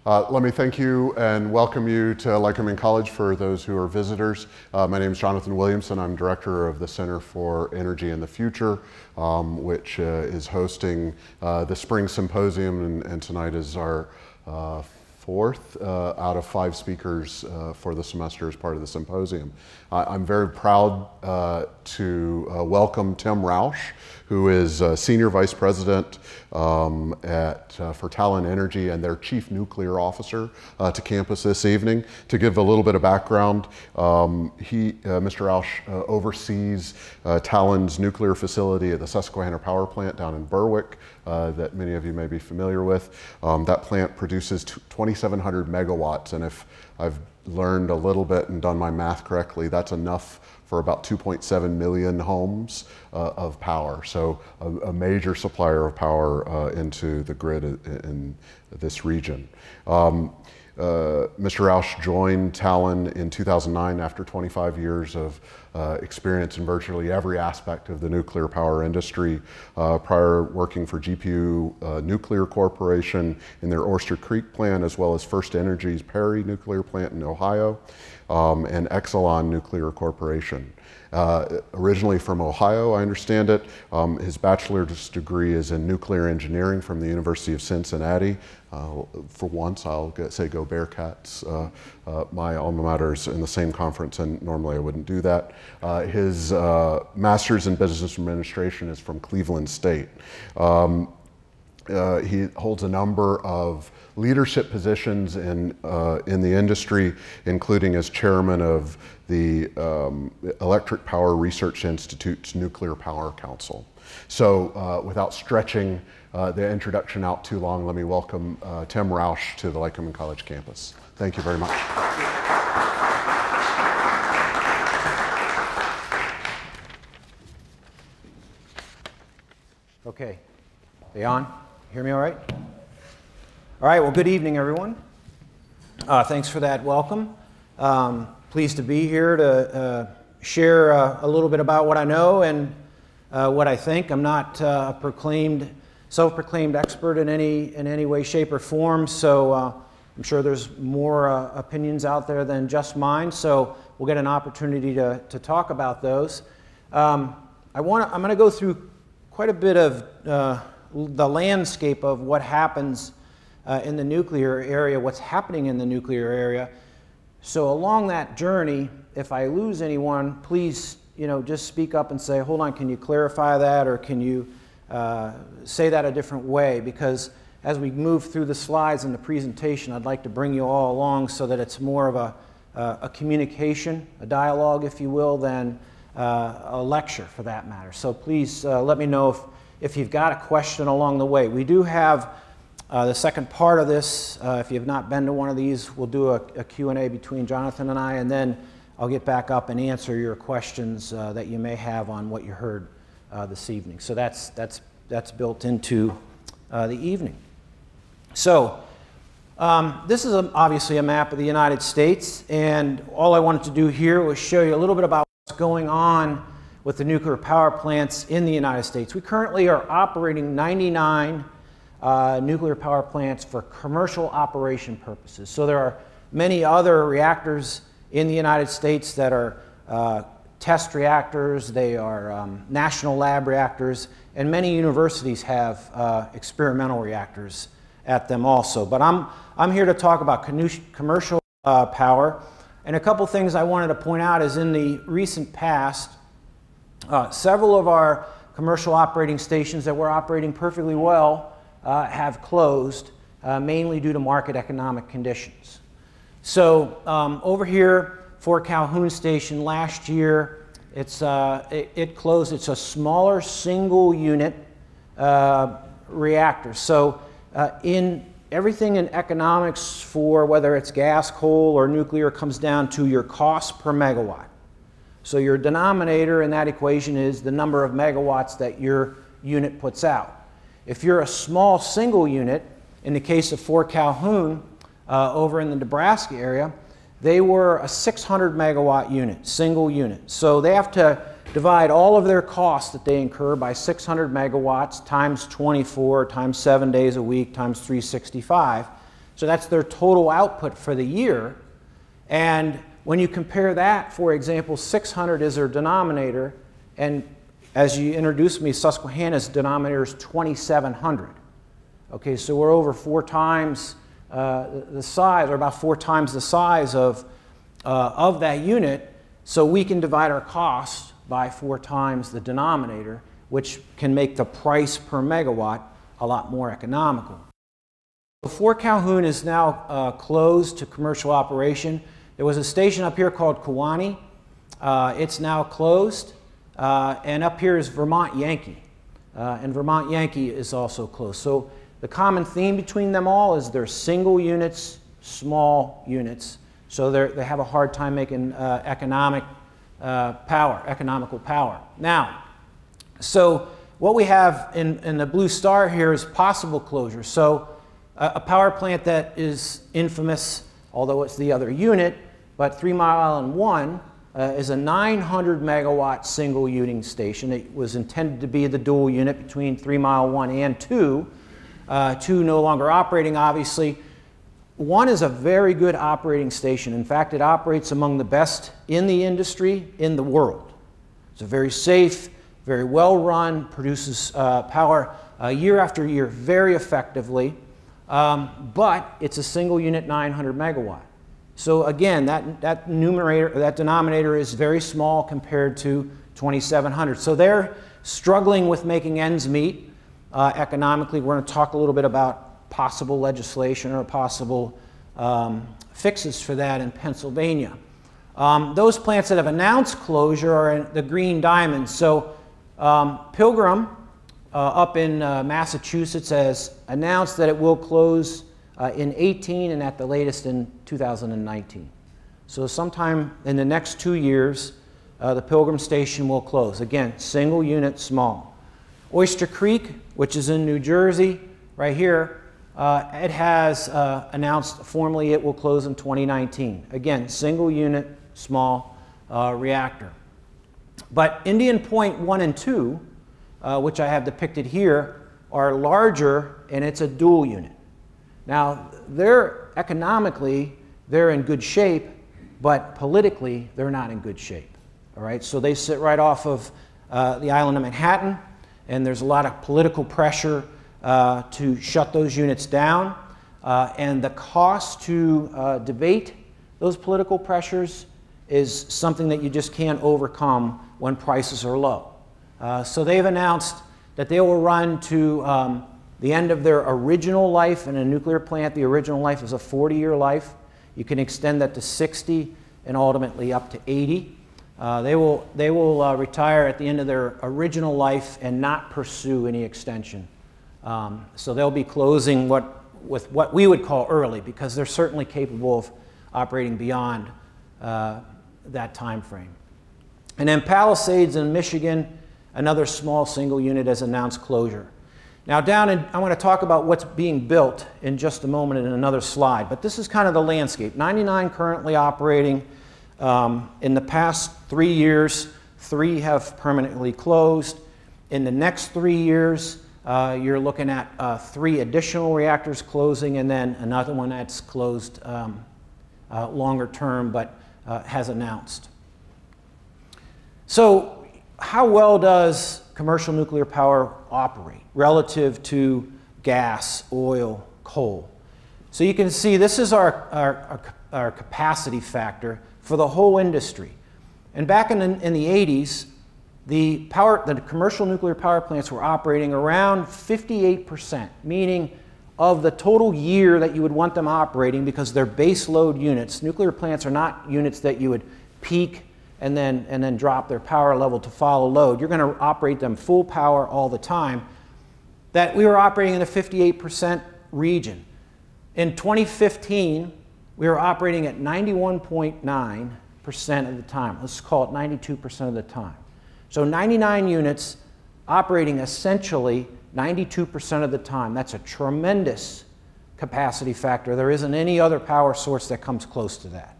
Let me thank you and welcome you to Lycoming College for those who are visitors. My name is Jonathan Williamson. I'm director of the Center for Energy in the Future, which is hosting the Spring Symposium, and tonight is our fourth out of 5 speakers for the semester as part of the symposium. I'm very proud to welcome Tim Roush, who is Senior Vice President for Talen Energy and their Chief Nuclear Officer to campus this evening. To give a little bit of background, Mr. Roush oversees Talen's nuclear facility at the Susquehanna Power Plant down in Berwick that many of you may be familiar with. That plant produces 2,700 megawatts, and if I've learned a little bit and done my math correctly, that's enough for about 2.7 million homes of power. So a major supplier of power into the grid in this region. Mr. Roush joined Talen in 2009 after 25 years of experience in virtually every aspect of the nuclear power industry, prior working for GPU Nuclear Corporation in their Oyster Creek plant, as well as First Energy's Perry Nuclear Plant in Ohio, and Exelon Nuclear Corporation. Originally from Ohio, I understand it. His bachelor's degree is in nuclear engineering from the University of Cincinnati. For once, I'll say go Bearcats. My alma mater is in the same conference, and normally I wouldn't do that. His master's in business administration is from Cleveland State. He holds a number of leadership positions in the industry, including as chairman of the Electric Power Research Institute's Nuclear Power Council. So without stretching the introduction out too long, let me welcome Tim Roush to the Lycoming College campus. Thank you very much. Okay, are you on? Hear me all right? All right, well, good evening, everyone. Thanks for that welcome. Pleased to be here to share a little bit about what I know and what I think. I'm not a self-proclaimed expert in any way, shape, or form, so I'm sure there's more opinions out there than just mine, so we'll get an opportunity to talk about those. I'm going to go through quite a bit of the landscape of what happens in the nuclear area, what's happening in the nuclear area. So along that journey, if I lose anyone, please, just speak up and say, hold on, can you clarify that, or can you say that a different way? Because as we move through the slides and the presentation, I'd like to bring you all along so that it's more of a communication, a dialogue, if you will, than a lecture for that matter. So please let me know if you've got a question along the way. We do have the second part of this. If you have not been to one of these, we'll do a Q&A between Jonathan and I, and then I'll get back up and answer your questions that you may have on what you heard this evening. So that's built into the evening. So this is obviously a map of the United States, and all I wanted to do here was show you a little bit about what's going on with the nuclear power plants in the United States. We currently are operating 99 nuclear power plants for commercial operation purposes. So there are many other reactors in the United States that are test reactors, they are national lab reactors, and many universities have experimental reactors at them also. But I'm here to talk about commercial power. And a couple things I wanted to point out is in the recent past, several of our commercial operating stations that were operating perfectly well have closed, mainly due to market economic conditions. So over here, Fort Calhoun Station last year, it closed. It's a smaller single unit reactor. So everything in economics for whether it's gas, coal, or nuclear comes down to your cost per megawatt. So your denominator in that equation is the number of megawatts that your unit puts out. If you're a small single unit, in the case of Fort Calhoun over in the Nebraska area, they were a 600 megawatt unit, single unit. So they have to divide all of their costs that they incur by 600 megawatts times 24 times 7 days a week times 365 So that's their total output for the year. And when you compare that, for example, 600 is their denominator, and as you introduced me, Susquehanna's denominator is 2,700. Okay, so we're over 4 times the size, or about 4 times the size of that unit, so we can divide our cost by 4 times the denominator, which can make the price per megawatt a lot more economical. Fort Calhoun is now closed to commercial operation. There was a station up here called Kewanee. It's now closed. And up here is Vermont Yankee. And Vermont Yankee is also closed. So the common theme between them all is they're single units, small units. So they have a hard time making economical power. Now, so what we have in the blue star here is possible closure. So a power plant that is infamous, although it's the other unit, but 3 Mile Island 1 is a 900 megawatt single unit station. It was intended to be the dual unit between 3 Mile 1 and 2. 2 no longer operating, obviously. 1 is a very good operating station. In fact, it operates among the best in the industry in the world. It's a very safe, very well run, produces power year after year very effectively, but it's a single unit 900 megawatt. So again, that denominator is very small compared to 2,700. So they're struggling with making ends meet economically. We're going to talk a little bit about possible legislation or possible fixes for that in Pennsylvania. Those plants that have announced closure are in the green diamonds. So Pilgrim up in Massachusetts has announced that it will close in 18 and at the latest in 2019. So sometime in the next 2 years, the Pilgrim station will close. Again, single unit, small. Oyster Creek, which is in New Jersey, right here, it has announced formally it will close in 2019. Again, single unit, small reactor. But Indian Point 1 and 2, which I have depicted here, are larger, and it's a dual unit. Now, economically, they're in good shape, but politically, they're not in good shape. All right, so they sit right off of the island of Manhattan, and there's a lot of political pressure to shut those units down, and the cost to debate those political pressures is something that you just can't overcome when prices are low. So they've announced that they will run to the end of their original life in a nuclear plant. The original life is a 40-year life. You can extend that to 60 and ultimately up to 80. They will retire at the end of their original life and not pursue any extension. So they'll be closing with what we would call early, because they're certainly capable of operating beyond that time frame. And then Palisades in Michigan, another small single unit, has announced closure. Now I want to talk about what's being built in just a moment in another slide, but this is kind of the landscape. 99 currently operating. In the past 3 years, 3 have permanently closed. In the next 3 years, you're looking at 3 additional reactors closing, and then another one that's closed longer term but has announced. So how well does commercial nuclear power operate relative to gas, oil, coal? So you can see this is our capacity factor for the whole industry. And back in the 80s, the commercial nuclear power plants were operating around 58%, meaning of the total year that you would want them operating, because they're base load units. Nuclear plants are not units that you would peak and then drop their power level to follow load. You're going to operate them full power all the time. That we were operating in the 58% region. In 2015, we were operating at 91.9% of the time. Let's call it 92% of the time. So 99 units operating essentially 92% of the time. That's a tremendous capacity factor. There isn't any other power source that comes close to that.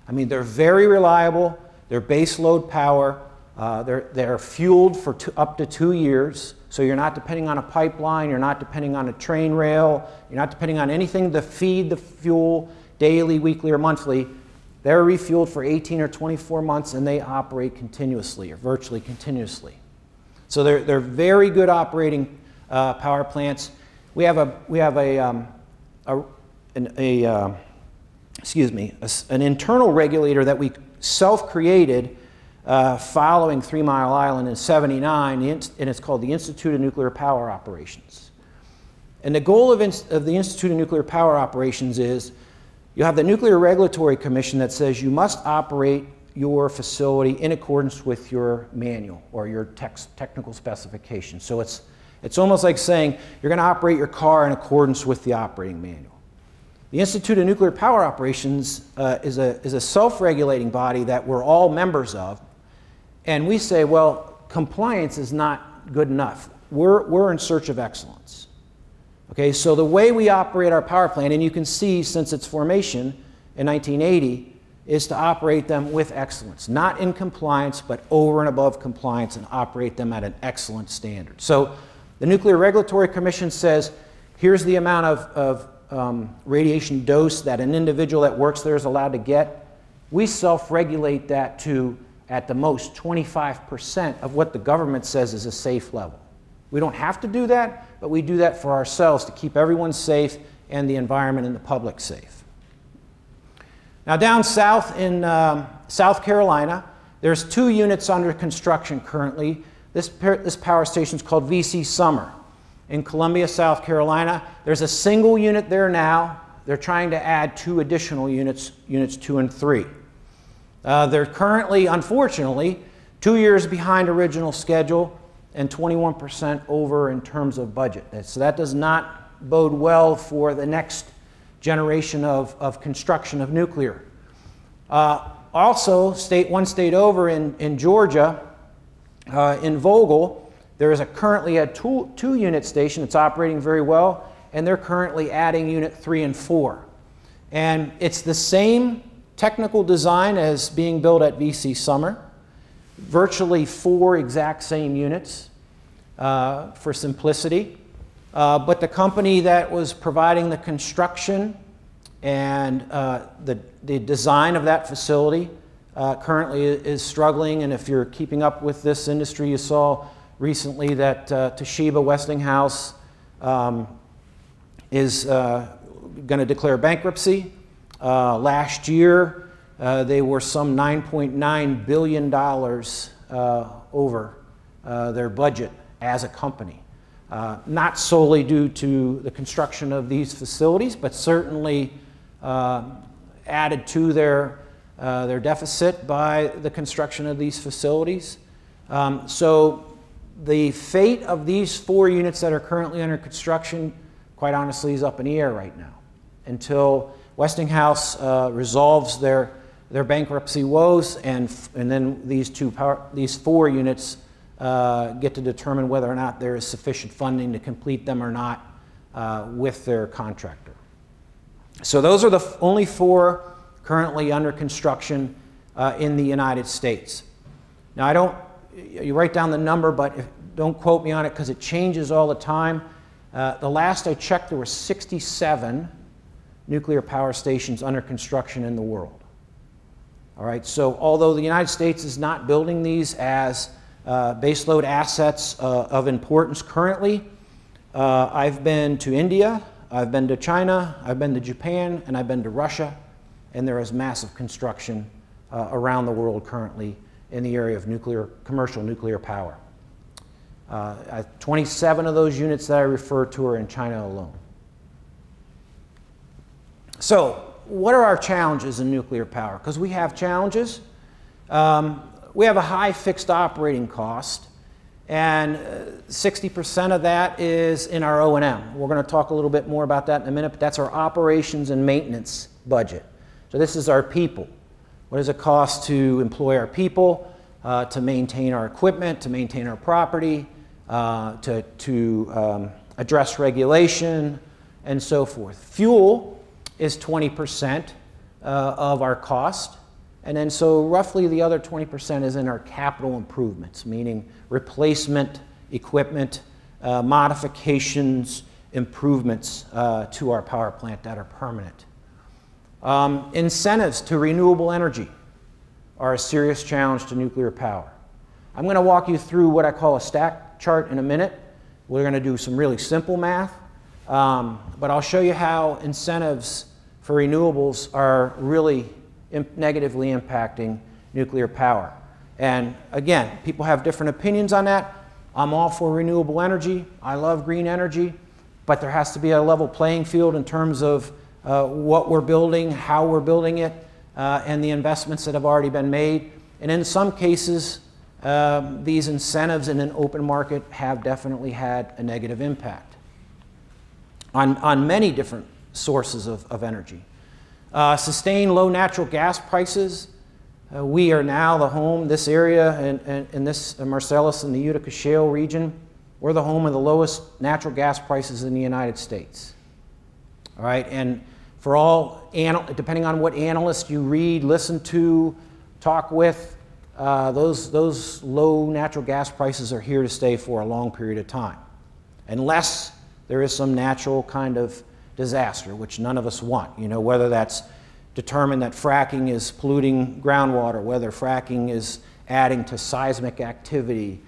I mean, they're very reliable. They're base load power. They're fueled for up to 2 years, So you're not depending on a pipeline, you're not depending on a train rail, you're not depending on anything to feed the fuel daily, weekly, or monthly. They're refueled for 18 or 24 months and they operate continuously or virtually continuously. So they're very good operating power plants. We have an internal regulator that we self-created following 3 Mile Island in '79, and it's called the Institute of Nuclear Power Operations. And the goal of the Institute of Nuclear Power Operations is you have the Nuclear Regulatory Commission that says you must operate your facility in accordance with your manual or your technical specifications. So it's almost like saying you're going to operate your car in accordance with the operating manual. The Institute of Nuclear Power Operations is a self-regulating body that we're all members of, and we say, well, compliance is not good enough. We're in search of excellence. Okay, so the way we operate our power plant, and you can see since its formation in 1980, is to operate them with excellence. Not in compliance, but over and above compliance, and operate them at an excellent standard. So the Nuclear Regulatory Commission says, here's the amount of radiation dose that an individual that works there is allowed to get. We self-regulate that to, at the most, 25% of what the government says is a safe level. We don't have to do that, but we do that for ourselves to keep everyone safe and the environment and the public safe. Now down south in South Carolina, there's 2 units under construction currently. This power station is called VC Summer. In Columbia, South Carolina, there's a single unit there now. They're trying to add 2 additional units, units 2 and 3. They're currently, unfortunately, 2 years behind original schedule and 21% over in terms of budget. So that does not bode well for the next generation of construction of nuclear. Also, one state over in Georgia, in Vogtle, there is currently a 2-unit station. It's operating very well, and they're currently adding unit 3 and 4. And it's the same technical design as being built at VC Summer, virtually 4 exact same units for simplicity. But the company that was providing the construction and the design of that facility currently is struggling. And if you're keeping up with this industry, you saw recently that Toshiba Westinghouse is going to declare bankruptcy. Last year, they were some $9.9 billion over their budget as a company. Not solely due to the construction of these facilities, but certainly added to their deficit by the construction of these facilities. So the fate of these 4 units that are currently under construction, quite honestly, is up in the air right now until Westinghouse resolves their bankruptcy woes, and then these 4 units get to determine whether or not there is sufficient funding to complete them or not with their contractor. So those are the only 4 currently under construction in the United States. Now you write down the number, but don't quote me on it because it changes all the time. The last I checked, there were 67 nuclear power stations under construction in the world. All right, so although the United States is not building these as baseload assets of importance currently, I've been to India, I've been to China, I've been to Japan, and I've been to Russia, and there is massive construction around the world currently in the area of commercial nuclear power. 27 of those units that I refer to are in China alone. So, what are our challenges in nuclear power? Because we have challenges. We have a high fixed operating cost, and 60% of that is in our O&M. We're going to talk a little bit more about that in a minute, but that's our operations and maintenance budget. So this is our people. What does it cost to employ our people, to maintain our equipment, to maintain our property, to address regulation, and so forth. Fuel is 20% of our cost. And then so roughly the other 20% is in our capital improvements, meaning replacement equipment, modifications, improvements to our power plant that are permanent. Incentives to renewable energy are a serious challenge to nuclear power. I'm going to walk you through what I call a stack chart in a minute. We're going to do some really simple math, but I'll show you how incentives for renewables are really negatively impacting nuclear power. And again, people have different opinions on that. I'm all for renewable energy. I love green energy, but there has to be a level playing field in terms of what we're building, how we're building it, and the investments that have already been made. And in some cases, these incentives in an open market have definitely had a negative impact on many different sources of energy. Sustained low natural gas prices. We are now the home, this area in this Marcellus and the Utica Shale region, we're the home of the lowest natural gas prices in the United States. All right, and for all, depending on what analyst you read, listen to, talk with, those low natural gas prices are here to stay for a long period of time, unless there is some natural kind of disaster, which none of us want. You know, whether that's determined that fracking is polluting groundwater, whether fracking is adding to seismic activity.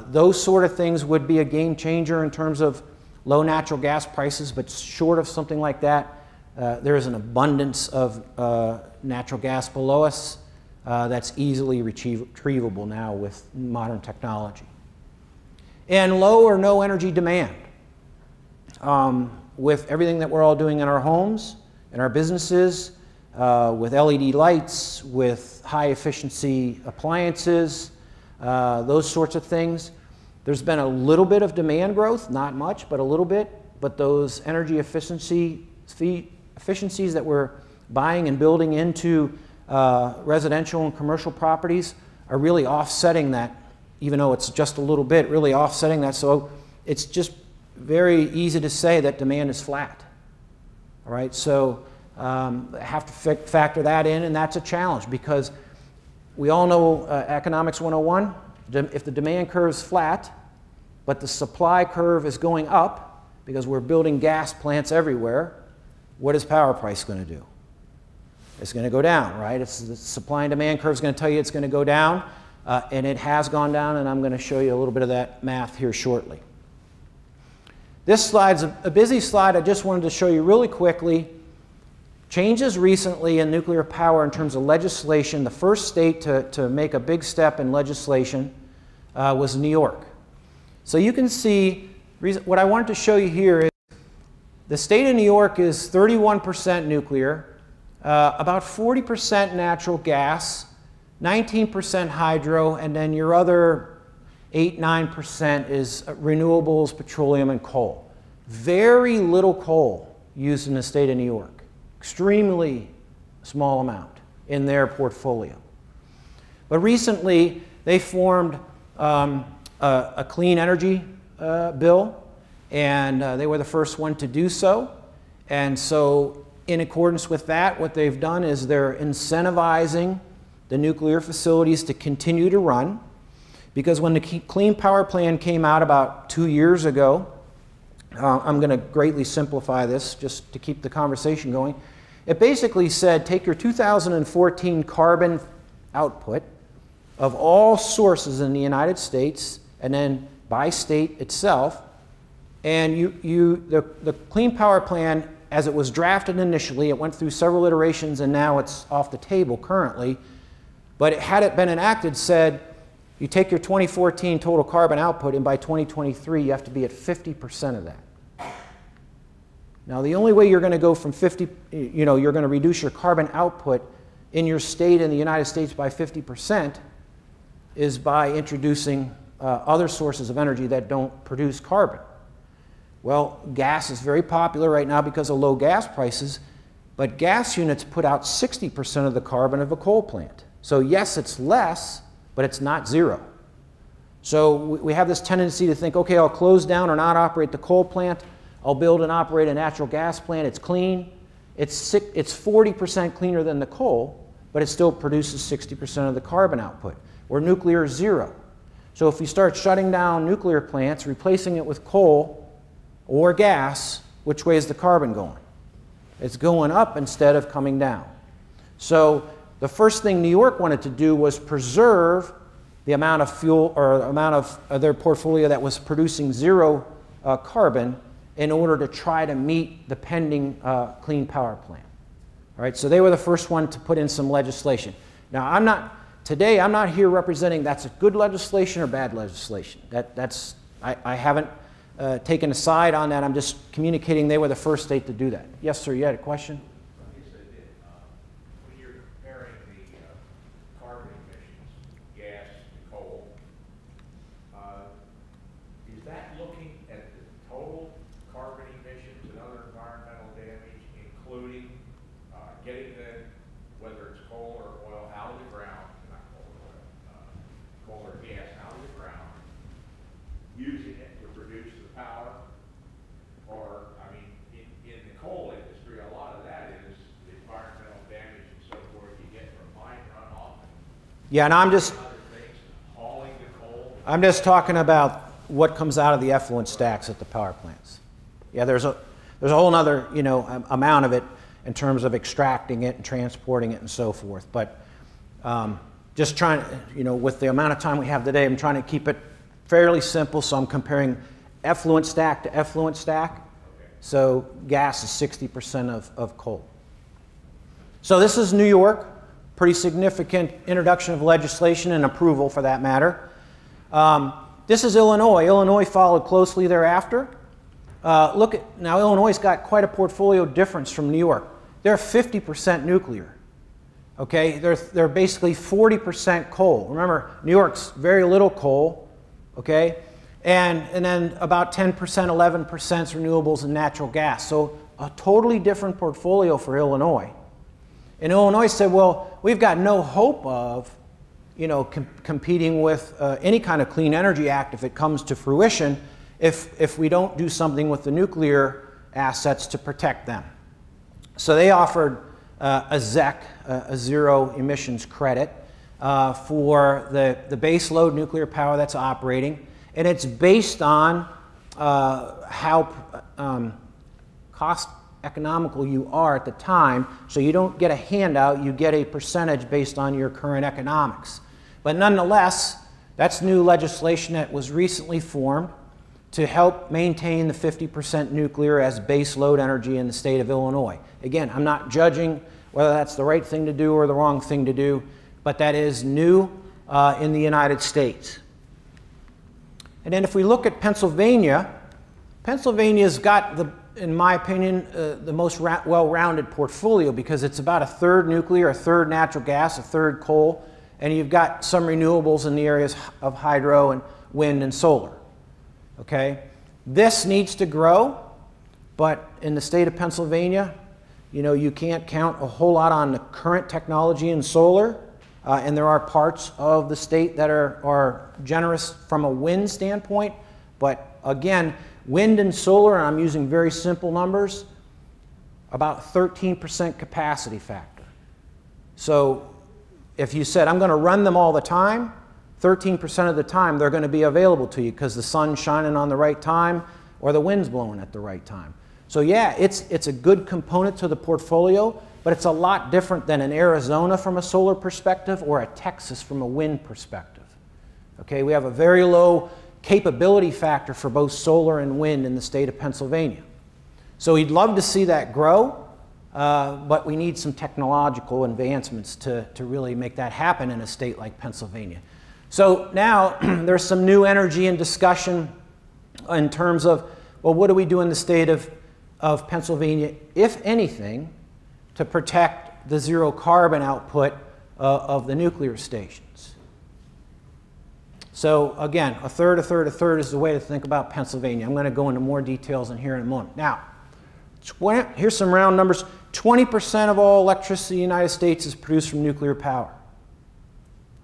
Those sort of things would be a game changer in terms of low natural gas prices, but short of something like that, there is an abundance of natural gas below us that's easily retrievable now with modern technology. And low or no energy demand. With everything that we're all doing in our homes, in our businesses, with LED lights, with high efficiency appliances, those sorts of things. There's been a little bit of demand growth, not much, but a little bit. But those energy efficiencies that we're buying and building into residential and commercial properties are really offsetting that, even though it's just a little bit, really offsetting that. So it's just very easy to say that demand is flat. All right, so have to factor that in, and that's a challenge because we all know Economics 101, if the demand curve is flat, but the supply curve is going up because we're building gas plants everywhere, what is power price going to do? It's going to go down, right? It's the supply and demand curve is going to tell you it's going to go down, and it has gone down, and I'm going to show you a little bit of that math here shortly. This slide's a busy slide. I just wanted to show you really quickly changes recently in nuclear power in terms of legislation. The first state to make a big step in legislation was New York. So you can see, what I wanted to show you here is the state of New York is 31% nuclear, about 40% natural gas, 19% hydro, and then your other 8–9% is renewables, petroleum, and coal. Very little coal used in the state of New York. Extremely small amount in their portfolio. But recently, they formed a clean energy bill, and they were the first one to do so. And so in accordance with that, what they've done is they're incentivizing the nuclear facilities to continue to run, because when the Clean Power Plan came out about 2 years ago, I'm going to greatly simplify this just to keep the conversation going. It basically said take your 2014 carbon output of all sources in the United States and then by state itself, and the Clean Power Plan, as it was drafted initially, it went through several iterations and now it's off the table currently, but had it been enacted, said you take your 2014 total carbon output and by 2023 you have to be at 50% of that. Now the only way you're going to go from 50, you're going to reduce your carbon output in your state in the United States by 50% is by introducing other sources of energy that don't produce carbon. Well, gas is very popular right now because of low gas prices, but gas units put out 60% of the carbon of a coal plant. So yes, it's less, but it's not zero. So we have this tendency to think, okay, I'll close down or not operate the coal plant. I'll build and operate a natural gas plant. It's clean. It's 40% cleaner than the coal, but it still produces 60% of the carbon output. Where nuclear is zero. So if you start shutting down nuclear plants, replacing it with coal or gas, which way is the carbon going? It's going up instead of coming down. So the first thing New York wanted to do was preserve the amount of fuel or amount of their portfolio that was producing zero carbon in order to try to meet the pending Clean Power Plan. All right, so they were the first one to put in some legislation. Now, today I'm not here representing that's a good legislation or bad legislation. I haven't taken a side on that. I'm just communicating they were the first state to do that. Yes, sir, you had a question? Yes, I did. When you're comparing the carbon emissions, gas and coal, is that looking at the total carbon emissions and other environmental damage, including getting whether it's coal or oil out of the ground, not coal or oil, coal or gas out of the ground, using it to produce the power? Or, I mean, in the coal industry, a lot of that is the environmental damage and so forth you get from mine runoff. Yeah, and I'm just Other things, hauling the coal. I'm just talking about what comes out of the effluent stacks at the power plants. Yeah, there's a whole other amount of it in terms of extracting it and transporting it and so forth. But just trying, with the amount of time we have today, I'm trying to keep it fairly simple. So I'm comparing effluent stack to effluent stack. Okay. So gas is 60% of coal. So this is New York, pretty significant introduction of legislation and approval for that matter. This is Illinois. Illinois followed closely thereafter. Now Illinois's got quite a portfolio difference from New York. They're 50% nuclear. Okay, they're basically 40% coal. Remember, New York's very little coal. Okay, and then about 10%, 11% renewables and natural gas. So a totally different portfolio for Illinois. And Illinois said, well, we've got no hope of competing with any kind of Clean Energy Act if it comes to fruition if we don't do something with the nuclear assets to protect them. So they offered a ZEC, a zero emissions credit, for the base load nuclear power that's operating. And it's based on how cost economical you are at the time. So you don't get a handout, you get a percentage based on your current economics. But nonetheless, that's new legislation that was recently formed to help maintain the 50% nuclear as base load energy in the state of Illinois. Again, I'm not judging whether that's the right thing to do or the wrong thing to do, but that is new in the United States. And then if we look at Pennsylvania, Pennsylvania's got, in my opinion, the most well-rounded portfolio because it's about a third nuclear, a third natural gas, a third coal, and you've got some renewables in the areas of hydro and wind and solar. Okay? This needs to grow, but in the state of Pennsylvania, you can't count a whole lot on the current technology in solar, and there are parts of the state that are generous from a wind standpoint, but again, wind and solar, and I'm using very simple numbers, about 13% capacity factor. So if you said, I'm going to run them all the time, 13% of the time they're going to be available to you because the sun's shining on the right time or the wind's blowing at the right time. So yeah, it's a good component to the portfolio, but it's a lot different than an Arizona from a solar perspective or a Texas from a wind perspective. Okay, we have a very low capability factor for both solar and wind in the state of Pennsylvania. So we'd love to see that grow, but we need some technological advancements to really make that happen in a state like Pennsylvania. So now there's some new energy and discussion in terms of, well, what do we do in the state of Pennsylvania, if anything, to protect the zero carbon output of the nuclear stations? So again, a third is the way to think about Pennsylvania. I'm going to go into more details in here in a moment. Now, here's some round numbers. 20% of all electricity in the United States is produced from nuclear power.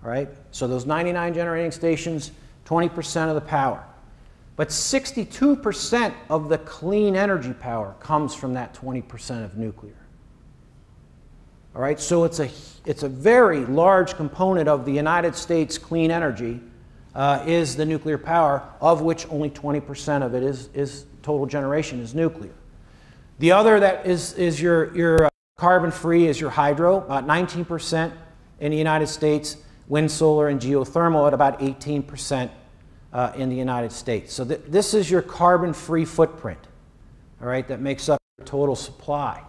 All right? So those 99 generating stations, 20% of the power. But 62% of the clean energy power comes from that 20% of nuclear. All right? So it's a very large component of the United States clean energy is the nuclear power, of which only 20% of it is total generation is nuclear. The other that is your carbon-free is your hydro, about 19% in the United States, wind, solar, and geothermal at about 18% in the United States. So this is your carbon-free footprint, all right, that makes up your total supply.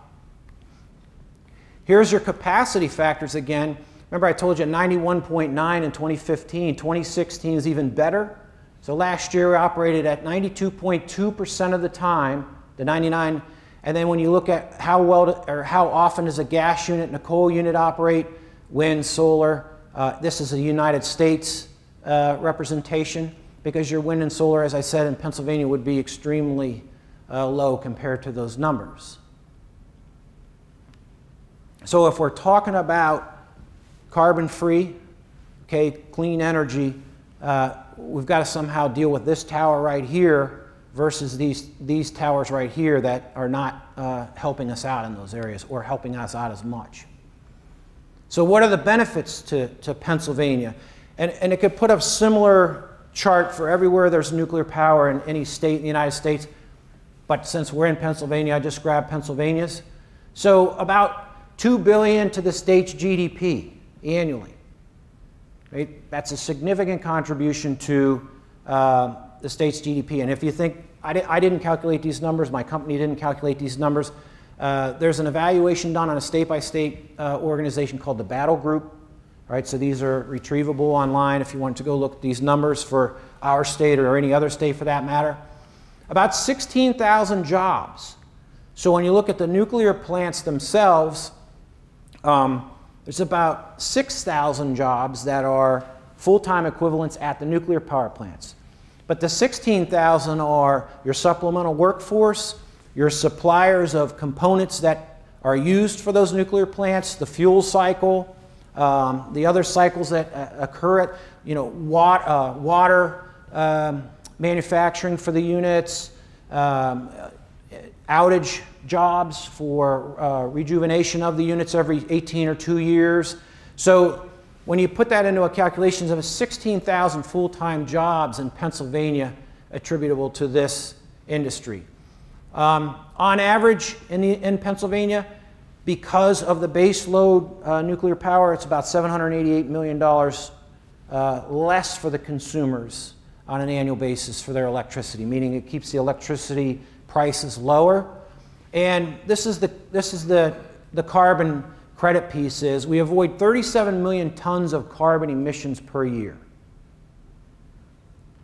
Here's your capacity factors again. Remember I told you 91.9 in 2015. 2016 is even better. So last year we operated at 92.2% of the time, the 99. And then when you look at how well or how often does a gas unit and a coal unit operate, wind, solar, this is a United States representation, because your wind and solar, as I said, in Pennsylvania would be extremely low compared to those numbers. So if we're talking about carbon-free, okay, clean energy, we've got to somehow deal with this tower right here versus these towers right here that are not helping us out in those areas or helping us out as much. So what are the benefits to Pennsylvania? And it could put up similar chart for everywhere there's nuclear power in any state in the United States. But since we're in Pennsylvania, I just grabbed Pennsylvania's. So about $2 billion to the state's GDP annually. Right? That's a significant contribution to the state's GDP. And if you think, I didn't calculate these numbers, my company didn't calculate these numbers, there's an evaluation done on a state-by-state organization called the Battle Group. Right, so these are retrievable online if you want to go look at these numbers for our state or any other state for that matter. About 16,000 jobs. So when you look at the nuclear plants themselves, there's about 6,000 jobs that are full-time equivalents at the nuclear power plants. But the 16,000 are your supplemental workforce, your suppliers of components that are used for those nuclear plants, the fuel cycle, the other cycles that occur at, water manufacturing for the units, outage jobs for rejuvenation of the units every 18 or 2 years. So when you put that into a calculation of 16,000 full-time jobs in Pennsylvania attributable to this industry. On average in Pennsylvania, because of the base load nuclear power, it's about $788 million less for the consumers on an annual basis for their electricity, meaning it keeps the electricity prices lower. And this is the carbon credit piece is we avoid 37 million tons of carbon emissions per year.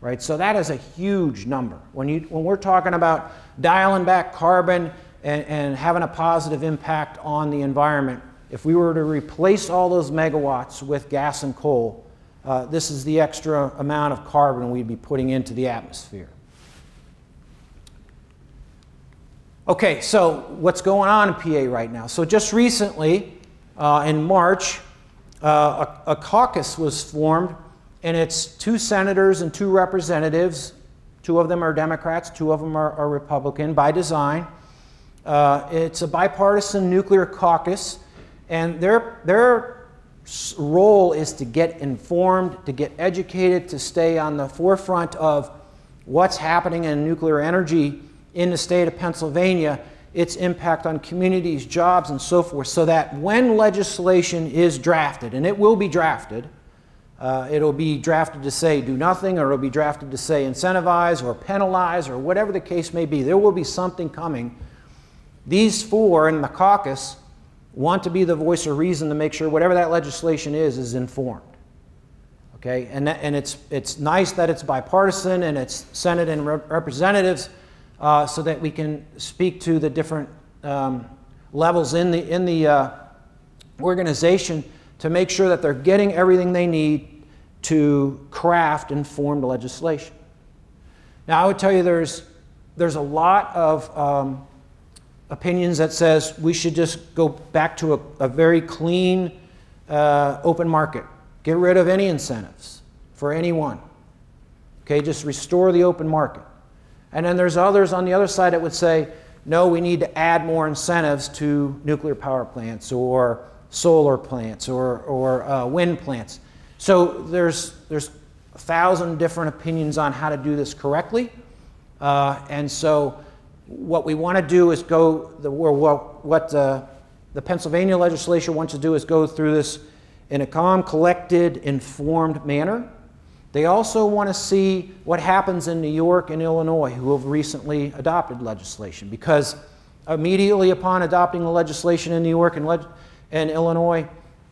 Right? So that is a huge number. When we're talking about dialing back carbon and having a positive impact on the environment, if we were to replace all those megawatts with gas and coal, this is the extra amount of carbon we'd be putting into the atmosphere. Okay, so what's going on in PA right now? So just recently, in March, a caucus was formed, and it's 2 senators and 2 representatives. 2 of them are Democrats, 2 of them are Republican by design. It's a bipartisan nuclear caucus, and their role is to get informed, to get educated, to stay on the forefront of what's happening in nuclear energy in the state of Pennsylvania, its impact on communities, jobs, and so forth, so that when legislation is drafted, and it will be drafted, it'll be drafted to say do nothing, or it'll be drafted to say incentivize or penalize, or whatever the case may be. There will be something coming. These 4 in the caucus want to be the voice of reason to make sure whatever that legislation is informed. Okay, and it's nice that it's bipartisan and it's Senate and representatives, so that we can speak to the different levels in the organization to make sure that they're getting everything they need to craft informed legislation. Now, I would tell you there's a lot of opinions that says we should just go back to a very clean open market. Get rid of any incentives for anyone. Okay, just restore the open market. And then there's others on the other side that would say, no, we need to add more incentives to nuclear power plants or solar plants or wind plants. So there's 1,000 different opinions on how to do this correctly. And so what we want to do is what the Pennsylvania legislature wants to do is go through this in a calm, collected, informed manner. They also want to see what happens in New York and Illinois, who have recently adopted legislation, because immediately upon adopting the legislation in New York and Illinois,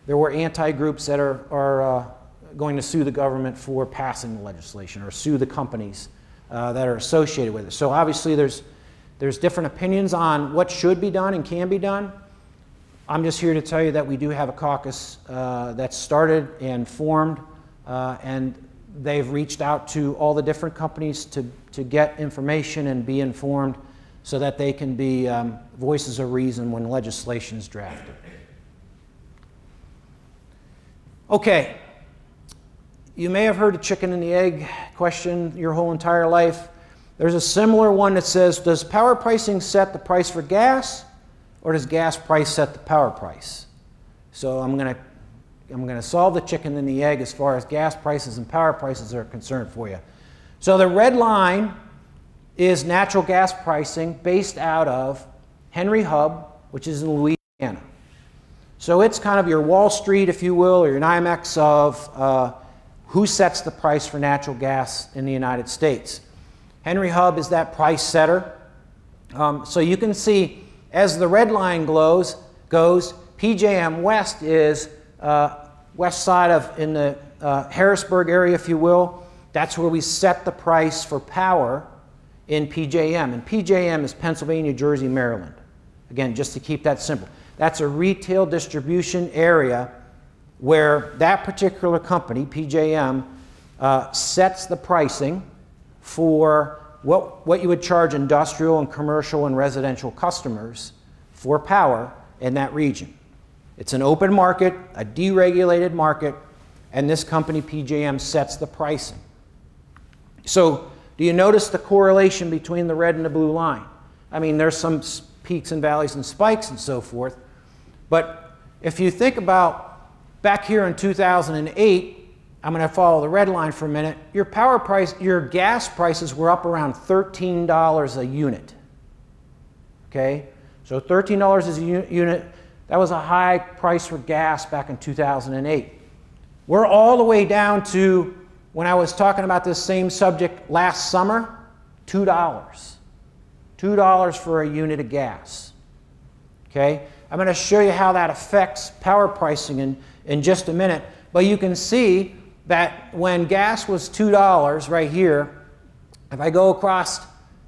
there were anti-groups that are going to sue the government for passing the legislation, or sue the companies that are associated with it. So obviously there's different opinions on what should be done and can be done. I'm just here to tell you that we do have a caucus that's started and formed, and they've reached out to all the different companies to get information and be informed so that they can be voices of reason when legislation is drafted. Okay, you may have heard the chicken and the egg question your whole entire life. There's a similar one that says, does power pricing set the price for gas, or does gas price set the power price? So I'm going to solve the chicken and the egg as far as gas prices and power prices are concerned for you. So the red line is natural gas pricing based out of Henry Hub, which is in Louisiana. So it's kind of your Wall Street, if you will, or your NYMEX of who sets the price for natural gas in the United States. Henry Hub is that price setter. So you can see as the red line goes, PJM West is west side of, in the Harrisburg area, if you will. That's where we set the price for power in PJM. And PJM is Pennsylvania, Jersey, Maryland. Again, just to keep that simple. That's a retail distribution area where that particular company, PJM, sets the pricing for what you would charge industrial and commercial and residential customers for power in that region. It's an open market, a deregulated market, and this company, PJM, sets the pricing. So do you notice the correlation between the red and the blue line? I mean, there's some peaks and valleys and spikes and so forth, but if you think about back here in 2008, I'm going to follow the red line for a minute, your power price, your gas prices were up around $13 a unit. Okay? So $13 is a unit. That was a high price for gas back in 2008. We're all the way down to, when I was talking about this same subject last summer, $2. $2 for a unit of gas. Okay? I'm going to show you how that affects power pricing in just a minute. But you can see that when gas was $2 right here, if I go across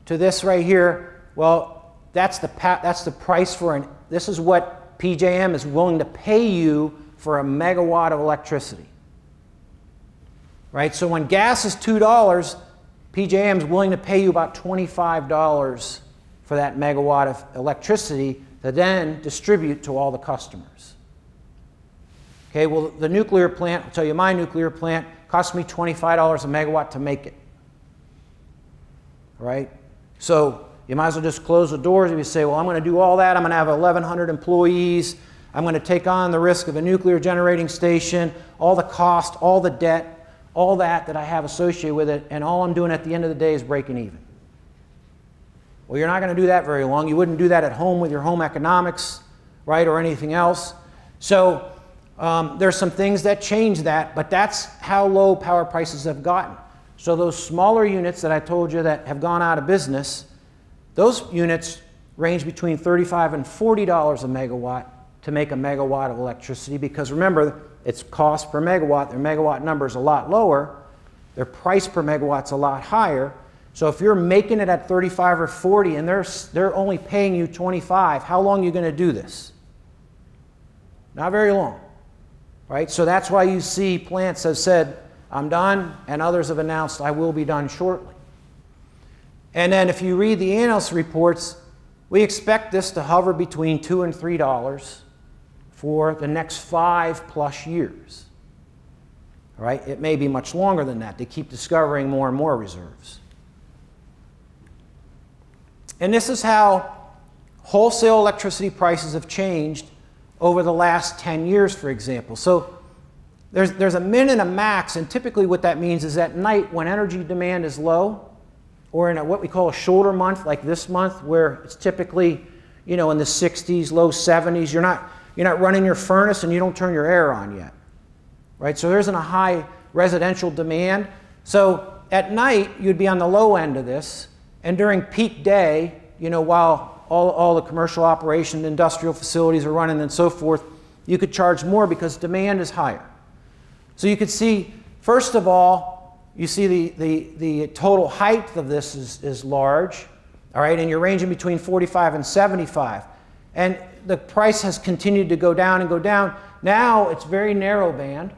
to this right here, well, that's the price for this is what PJM is willing to pay you for a megawatt of electricity. Right? So when gas is $2, PJM is willing to pay you about $25 for that megawatt of electricity to then distribute to all the customers. Okay, well, the nuclear plant, I'll tell you, my nuclear plant cost me $25 a megawatt to make it. All right? So you might as well just close the doors if you say, well, I'm going to do all that. I'm going to have 1,100 employees. I'm going to take on the risk of a nuclear generating station, all the cost, all the debt, all that I have associated with it, and all I'm doing at the end of the day is breaking even. Well, you're not going to do that very long. You wouldn't do that at home with your home economics, right, or anything else. So there's some things that change that, but that's how low power prices have gotten. So those smaller units that I told you that have gone out of business, those units range between $35 and $40 a megawatt to make a megawatt of electricity, because remember, it's cost per megawatt. Their megawatt number is a lot lower. Their price per megawatt's a lot higher. So if you're making it at 35 or 40 and they're only paying you 25, how long are you going to do this? Not very long. Right? So that's why you see plants have said, I'm done, and others have announced, I will be done shortly. And then if you read the analyst reports, we expect this to hover between $2 and $3 for the next 5+ years. All right? It may be much longer than that. They keep discovering more and more reserves. And this is how wholesale electricity prices have changed over the last 10 years, for example. So there's a min and a max, and typically what that means is at night when energy demand is low, or in what we call a shoulder month like this month where it's typically, you know, in the 60s, low 70s, you're not running your furnace and you don't turn your air on yet, right? So there isn't a high residential demand. So at night you'd be on the low end of this, and during peak day, you know, while all the commercial operation, industrial facilities are running and so forth, you could charge more because demand is higher. So you could see, first of all, you see the total height of this is large, all right, and you're ranging between 45 and 75. And the price has continued to go down and go down. Now it's very narrow band,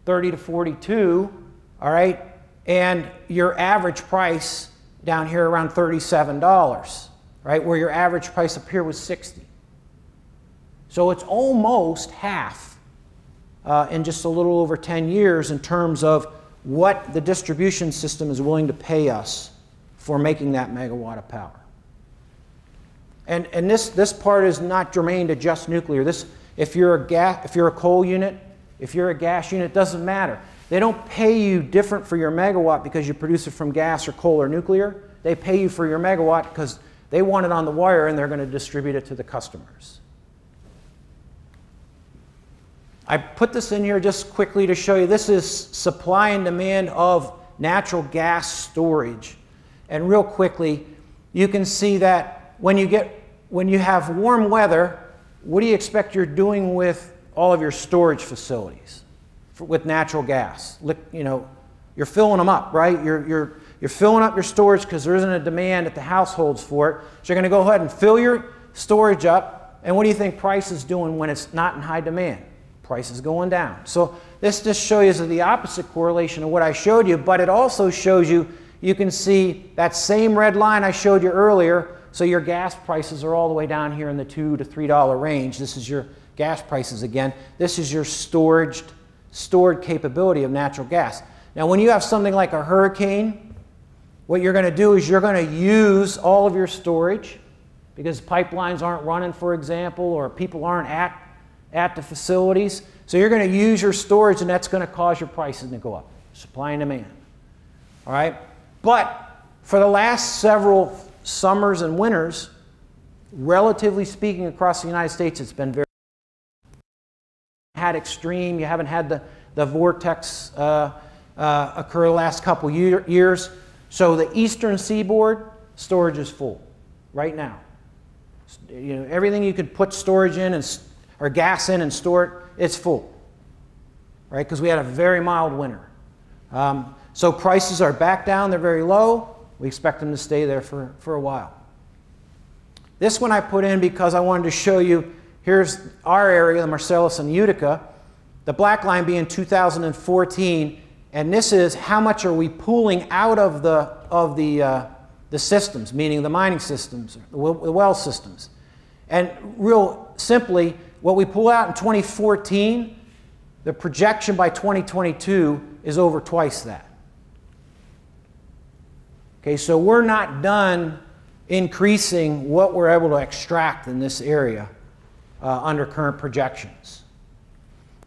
30 to 42, all right, and your average price down here around $37, right, where your average price up here was 60. So it's almost half in just a little over 10 years in terms of what the distribution system is willing to pay us for making that megawatt of power. And this part is not germane to just nuclear. If you're a coal unit, if you're a gas unit, it doesn't matter. They don't pay you different for your megawatt because you produce it from gas or coal or nuclear. They pay you for your megawatt because they want it on the wire and they're going to distribute it to the customers. I put this in here just quickly to show you this is supply and demand of natural gas storage. And real quickly, you can see that when you have warm weather, what do you expect you're doing with all of your storage facilities with natural gas? You know, you're filling them up, right? You're filling up your storage because there isn't a demand at the households for it. So you're going to go ahead and fill your storage up. And what do you think price is doing when it's not in high demand? Price is going down. So this just shows you the opposite correlation of what I showed you, but it also shows you, you can see that same red line I showed you earlier. So your gas prices are all the way down here in the $2 to $3 range. This is your gas prices again. This is your stored capability of natural gas. Now when you have something like a hurricane, what you're going to do is you're going to use all of your storage because pipelines aren't running, for example, or people aren't at the facilities. So you're going to use your storage, and that's going to cause your prices to go up. Supply and demand. All right? But for the last several summers and winters, relatively speaking, across the United States, it's been very extreme. You haven't had the vortex occur the last couple years. So the eastern seaboard, storage is full right now. You know, everything you could put storage in or gas in and store it, it's full, right? Because we had a very mild winter. So prices are back down, they're very low. We expect them to stay there for a while. This one I put in because I wanted to show you, here's our area, the Marcellus and Utica, the black line being 2014, and this is how much are we pulling out of the systems, meaning the mining systems, the well systems. And real simply, what we pull out in 2014, the projection by 2022 is over twice that. Okay, so we're not done increasing what we're able to extract in this area under current projections.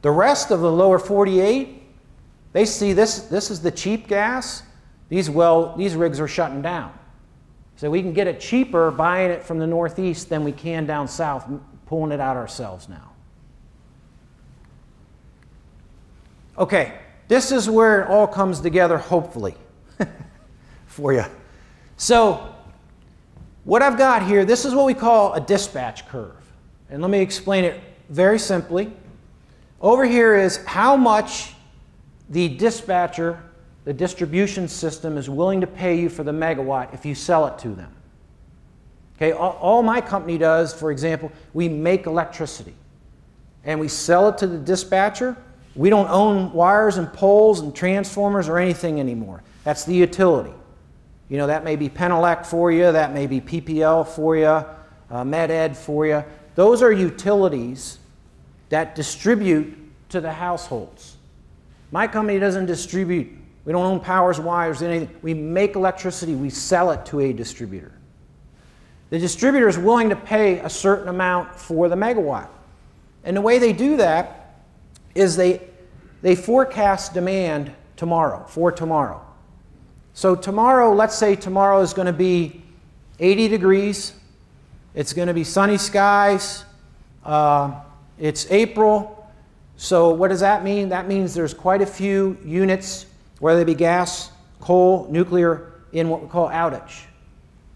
The rest of the lower 48, they see this is the cheap gas. These rigs are shutting down. So we can get it cheaper buying it from the Northeast than we can down south, pulling it out ourselves now. Okay, this is where it all comes together, hopefully, for you. So what I've got here, this is what we call a dispatch curve. And let me explain it very simply. Over here is how much the dispatcher, the distribution system, is willing to pay you for the megawatt if you sell it to them. Okay, all my company does, for example, we make electricity and we sell it to the dispatcher. We don't own wires and poles and transformers or anything anymore. That's the utility. You know, that may be Penelec for you, that may be PPL for you, MedEd for you. Those are utilities that distribute to the households. My company doesn't distribute. We don't own powers, wires, anything. We make electricity, we sell it to a distributor. The distributor is willing to pay a certain amount for the megawatt. And the way they do that is they they forecast demand for tomorrow. So tomorrow, let's say tomorrow is going to be 80 degrees. It's going to be sunny skies. It's April. So what does that mean? That means there's quite a few units, whether they be gas, coal, nuclear, in what we call outage.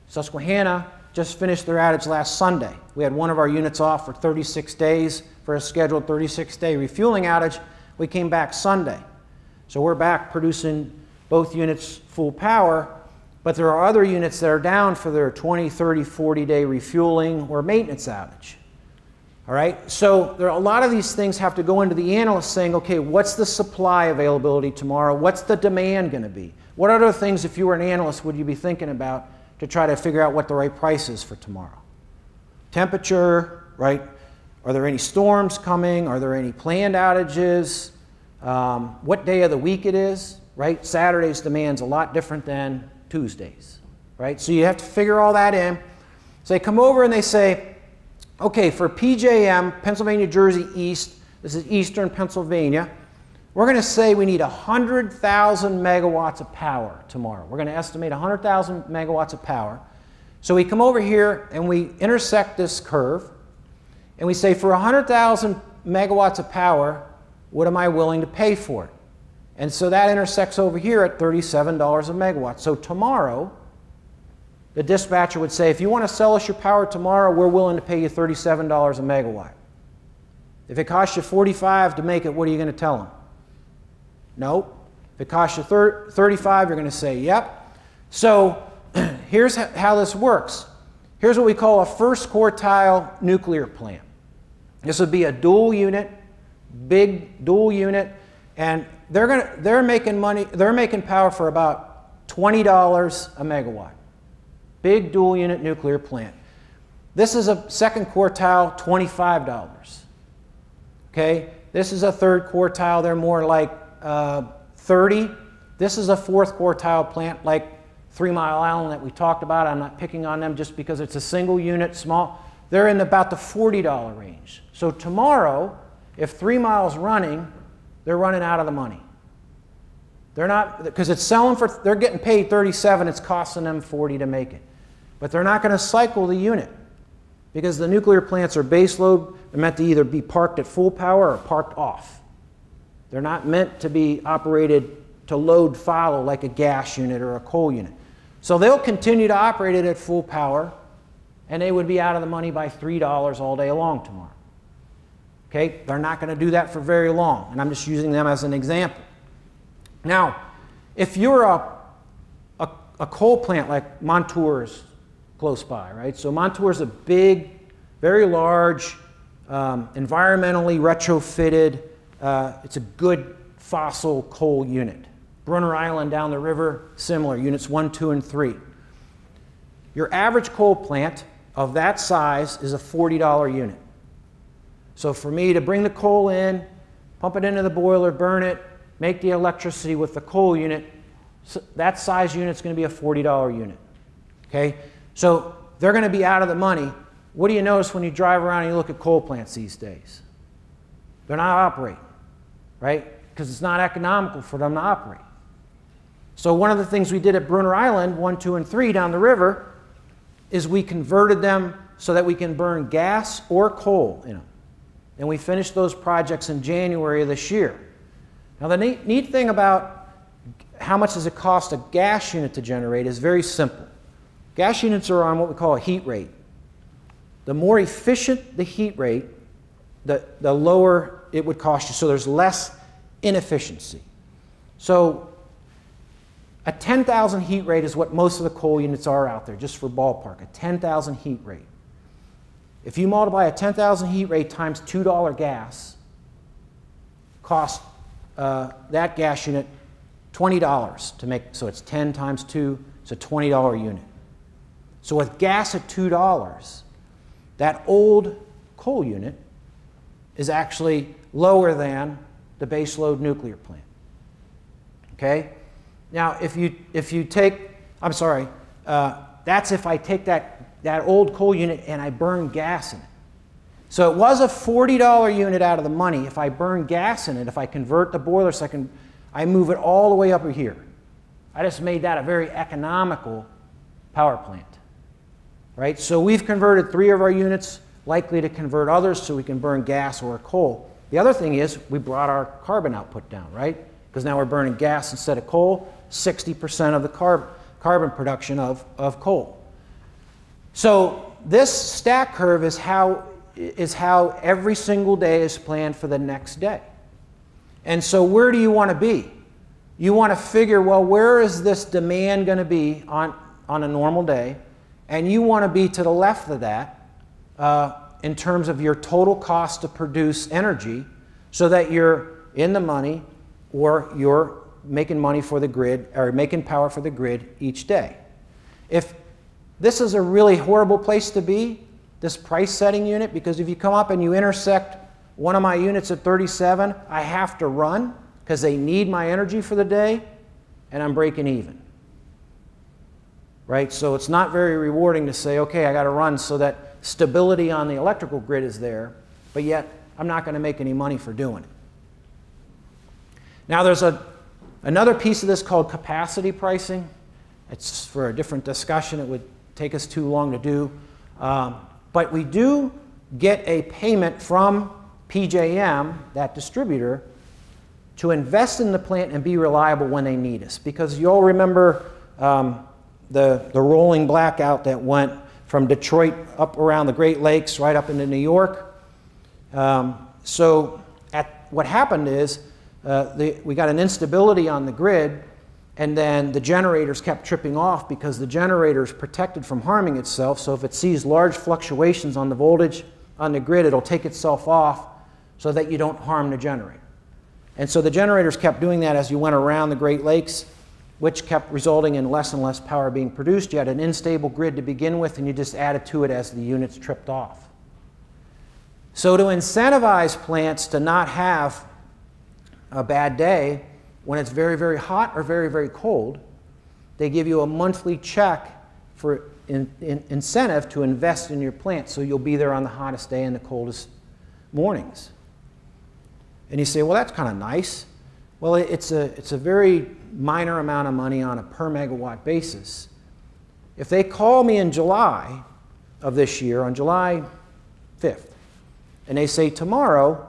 Susquehanna just finished their outage last Sunday. We had one of our units off for 36 days for a scheduled 36-day refueling outage. We came back Sunday. So we're back producing both units full power, but there are other units that are down for their 20, 30, 40-day refueling or maintenance outage. All right, so there are a lot of these things have to go into the analyst saying, okay, what's the supply availability tomorrow? What's the demand going to be? What other things, if you were an analyst, would you be thinking about to try to figure out what the right price is for tomorrow? Temperature, right? Are there any storms coming? Are there any planned outages? What day of the week it is, right? Saturday's demand's a lot different than Tuesdays, right? So you have to figure all that in. So they come over and they say, okay, for PJM, Pennsylvania, Jersey East, this is Eastern Pennsylvania, we're going to say we need 100,000 megawatts of power tomorrow. We're going to estimate 100,000 megawatts of power. So we come over here and we intersect this curve, and we say for 100,000 megawatts of power, what am I willing to pay for it? And so that intersects over here at $37 a megawatt. So tomorrow, the dispatcher would say, if you want to sell us your power tomorrow, we're willing to pay you $37 a megawatt. If it costs you $45 to make it, what are you going to tell them? Nope. If it costs you $35, you're going to say, yep. So here's how this works. Here's what we call a first quartile nuclear plant. This would be a dual unit, big dual unit, and they're making money. They're making power for about $20 a megawatt. Big dual unit nuclear plant. This is a second quartile, $25. Okay, this is a third quartile. They're more like 30. This is a fourth quartile plant, like 3 Mile Island that we talked about. I'm not picking on them just because it's a single unit, small. They're in about the $40 range. So tomorrow, if 3 Mile's running, they're running out of the money. They're not, because it's selling for, they're getting paid 37, it's costing them 40 to make it. But they're not going to cycle the unit because the nuclear plants are base load. They're meant to either be parked at full power or parked off. They're not meant to be operated to load follow like a gas unit or a coal unit. So they'll continue to operate it at full power, and they would be out of the money by $3 all day long tomorrow. Okay, they're not going to do that for very long, and I'm just using them as an example. Now, if you're a coal plant like Montour's close by, right? So Montour's a big, very large, environmentally retrofitted, it's a good fossil coal unit. Brunner Island down the river, similar, units 1, 2, and 3. Your average coal plant of that size is a $40 unit. So for me to bring the coal in, pump it into the boiler, burn it, make the electricity with the coal unit, that size unit's going to be a $40 unit. Okay? So they're going to be out of the money. What do you notice when you drive around and you look at coal plants these days? They're not operating, right? Because it's not economical for them to operate. So one of the things we did at Brunner Island, 1, 2, and 3 down the river, is we converted them so that we can burn gas or coal in them. And we finished those projects in January of this year. Now the neat thing about how much does it cost a gas unit to generate is very simple. Gas units are on what we call a heat rate. The more efficient the heat rate, the lower it would cost you. So there's less inefficiency. So a 10,000 heat rate is what most of the coal units are out there, just for ballpark, a 10,000 heat rate. If you multiply a 10,000 heat rate times $2 gas, cost that gas unit $20 to make, so it's 10 times 2, it's a $20 unit. So with gas at $2, that old coal unit is actually lower than the baseload nuclear plant. Okay? Now, if you take, I'm sorry, that's if I take that old coal unit and I burn gas in it. So it was a $40 unit out of the money. If I burn gas in it, if I convert the boiler so I move it all the way up here. I just made that a very economical power plant. Right? So we've converted 3 of our units, likely to convert others so we can burn gas or coal. The other thing is we brought our carbon output down, right? Because now we're burning gas instead of coal, 60% of the carbon production of coal. So this stack curve is how every single day is planned for the next day. And so where do you want to be? You want to figure, well, where is this demand going to be on a normal day? And you want to be to the left of that in terms of your total cost to produce energy so that you're in the money or you're making money for the grid or making power for the grid each day. If this is a really horrible place to be, this price setting unit, because if you come up and you intersect one of my units at 37, I have to run because they need my energy for the day and I'm breaking even. Right? So it's not very rewarding to say, okay, I got to run so that stability on the electrical grid is there, but yet I'm not going to make any money for doing it. Now there's another piece of this called capacity pricing. It's for a different discussion. It would take us too long to do. But we do get a payment from PJM, that distributor, to invest in the plant and be reliable when they need us. Because you all remember the rolling blackout that went from Detroit up around the Great Lakes right up into New York. So what happened is we got an instability on the grid, and then the generators kept tripping off because the generator is protected from harming itself. So if it sees large fluctuations on the voltage on the grid, it'll take itself off so that you don't harm the generator. And so the generators kept doing that as you went around the Great Lakes, which kept resulting in less and less power being produced. You had an unstable grid to begin with, and you just added to it as the units tripped off. So to incentivize plants to not have a bad day when it's very, very hot or very, very cold, they give you a monthly check for incentive to invest in your plant so you'll be there on the hottest day and the coldest mornings. And you say, well, that's kind of nice. Well, it's a very minor amount of money on a per megawatt basis. If they call me in July of this year, on July 5th, and they say tomorrow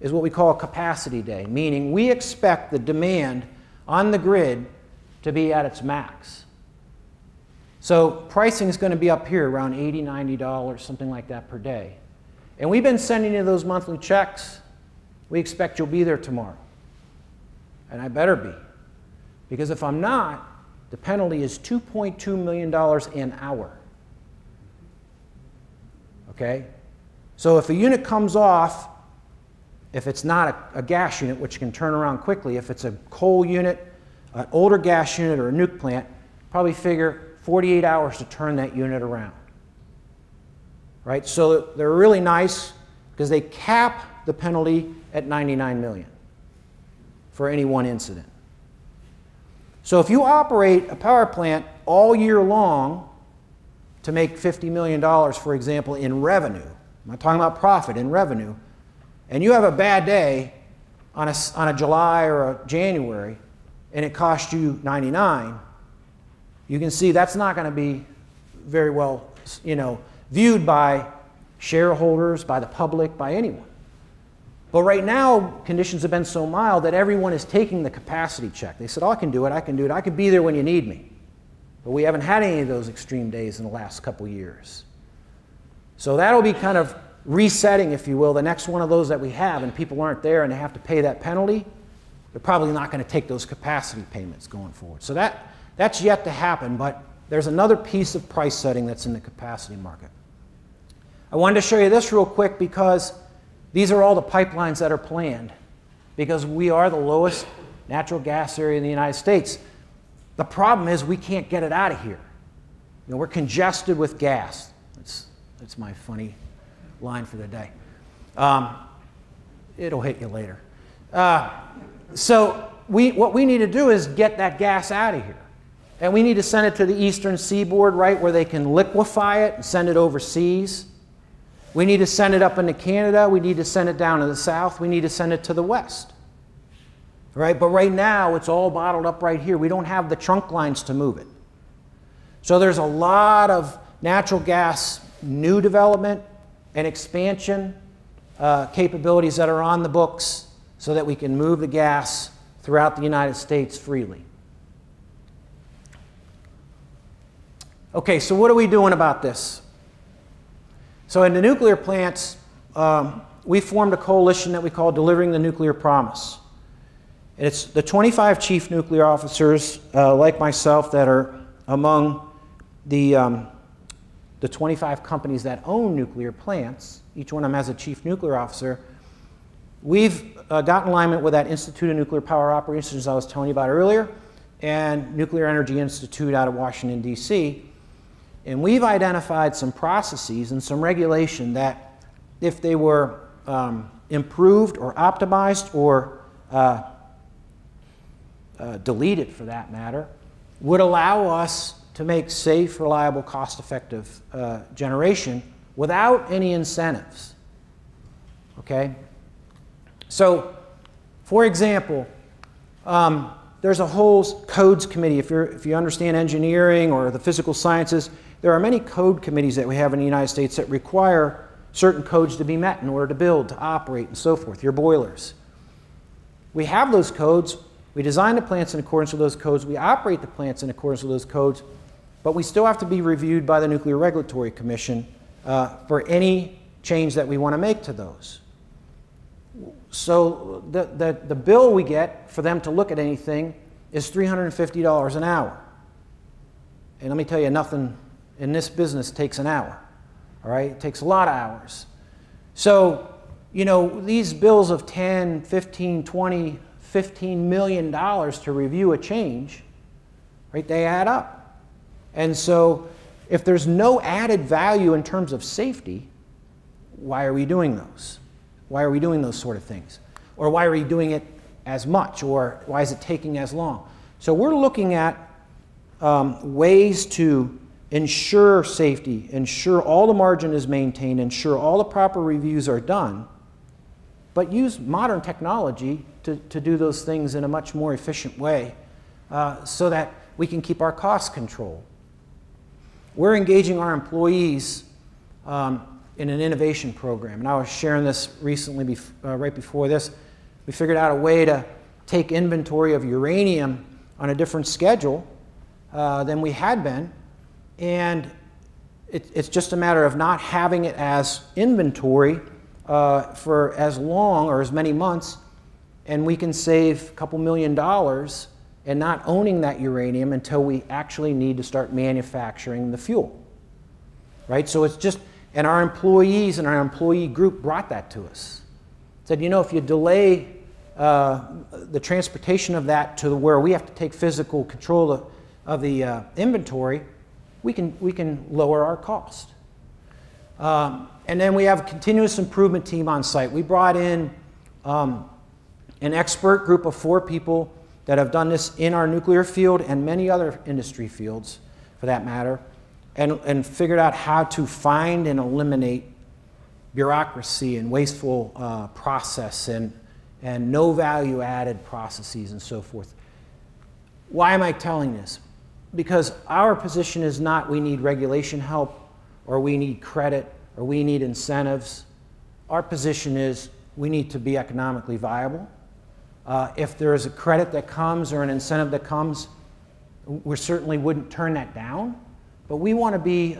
is what we call a capacity day, meaning we expect the demand on the grid to be at its max. So pricing is going to be up here around $80, $90, something like that per day. And we've been sending you those monthly checks. We expect you'll be there tomorrow. And I better be. Because if I'm not, the penalty is $2.2 million an hour. Okay? So if a unit comes off, if it's not a gas unit, which can turn around quickly, if it's a coal unit, an older gas unit, or a nuke plant, probably figure 48 hours to turn that unit around. Right? So they're really nice because they cap the penalty at $99 million for any one incident. So if you operate a power plant all year long to make $50 million, for example, in revenue, I'm not talking about profit, in revenue, and you have a bad day on a July or a January, and it costs you $99, you can see that's not going to be very well, viewed by shareholders, by the public, by anyone. But right now, conditions have been so mild that everyone is taking the capacity check. They said, oh, I can do it, I can do it, I could be there when you need me. But we haven't had any of those extreme days in the last couple years. So that'll be kind of resetting, if you will, the next one of those that we have, and people aren't there and they have to pay that penalty. They're probably not going to take those capacity payments going forward. So that's yet to happen, but there's another piece of price setting that's in the capacity market. I wanted to show you this real quick because these are all the pipelines that are planned, because we are the lowest natural gas area in the United States. The problem is we can't get it out of here. We're congested with gas. That's my funny line for the day. It'll hit you later. So what we need to do is get that gas out of here. And we need to send it to the eastern seaboard, right, where they can liquefy it and send it overseas. We need to send it up into Canada. We need to send it down to the south. We need to send it to the west. Right? But right now, it's all bottled up right here. We don't have the trunk lines to move it. So there's a lot of natural gas new development and expansion capabilities that are on the books so that we can move the gas throughout the United States freely. Okay, so what are we doing about this? So in the nuclear plants, we formed a coalition that we call Delivering the Nuclear Promise. It's the 25 chief nuclear officers, like myself, that are among the 25 companies that own nuclear plants. Each one of them has a chief nuclear officer. We've got in alignment with that Institute of Nuclear Power Operations I was telling you about earlier, and Nuclear Energy Institute out of Washington, D.C., and we've identified some processes and some regulation that, if they were improved or optimized or deleted for that matter, would allow us to make safe, reliable, cost-effective generation without any incentives. Okay? So, for example, there's a whole codes committee. If you understand engineering or the physical sciences, there are many code committees that we have in the United States that require certain codes to be met in order to build, to operate, and so forth, your boilers. We have those codes. We design the plants in accordance with those codes. We operate the plants in accordance with those codes. But we still have to be reviewed by the Nuclear Regulatory Commission for any change that we want to make to those. So the bill we get for them to look at anything is $350 an hour. And let me tell you, nothing in this business takes an hour. All right? It takes a lot of hours. So, you know, these bills of 10, 15, 20, $15 million to review a change, right, they add up. And so if there's no added value in terms of safety, why are we doing those? Why are we doing those sort of things? Or why are we doing it as much? Or why is it taking as long? So we're looking at ways to ensure safety, ensure all the margin is maintained, ensure all the proper reviews are done, but use modern technology to do those things in a much more efficient way so that we can keep our costs controlled. We're engaging our employees in an innovation program, and I was sharing this recently, right before this. We figured out a way to take inventory of uranium on a different schedule than we had been, and it's just a matter of not having it as inventory for as long or as many months, and we can save a couple $1 million and not owning that uranium until we actually need to start manufacturing the fuel. Right? So it's just, and our employees and our employee group brought that to us. Said, you know, if you delay the transportation of that to where we have to take physical control of the inventory, we can lower our cost. And then we have a continuous improvement team on site. We brought in an expert group of 4 people that have done this in our nuclear field and many other industry fields, for that matter, and figured out how to find and eliminate bureaucracy and wasteful process and no value added processes and so forth. Why am I telling this? Because our position is not we need regulation help or we need credit or we need incentives. Our position is we need to be economically viable. If there is a credit that comes or an incentive that comes, we certainly wouldn't turn that down. But we want to be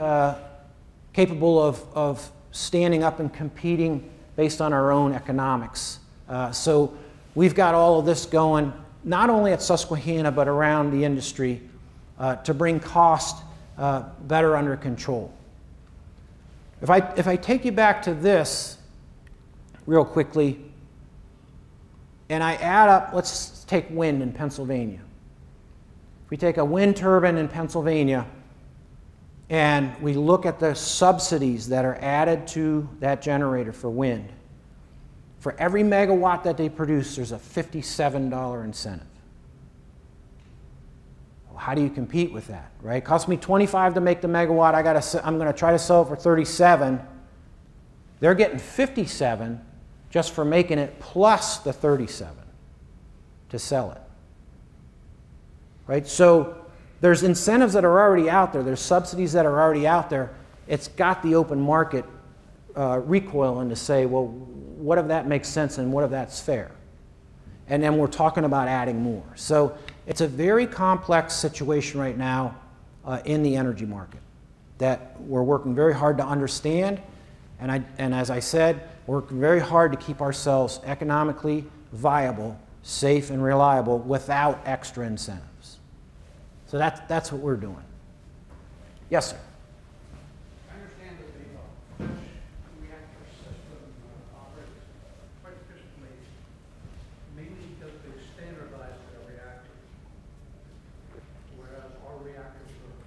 capable of standing up and competing based on our own economics. So we've got all of this going, not only at Susquehanna, but around the industry to bring cost better under control. If I take you back to this real quickly, and I add up, let's take wind in Pennsylvania. If we take a wind turbine in Pennsylvania and we look at the subsidies that are added to that generator for wind, for every megawatt that they produce, there's a $57 incentive. Well, how do you compete with that, right? It costs me $25 to make the megawatt. I'm going to try to sell it for $37. They're getting 57 just for making it plus the 37 to sell it. Right? So there's incentives that are already out there. There's subsidies that are already out there. It's got the open market recoiling to say, well, what if that makes sense and what if that's fair? And then we're talking about adding more. So it's a very complex situation right now in the energy market that we're working very hard to understand. And as I said, working very hard to keep ourselves economically viable, safe, and reliable without extra incentives. So that's what we're doing. Yes, sir. I understand that the French reactor system operates quite efficiently, mainly because they standardized their reactors, whereas our reactors are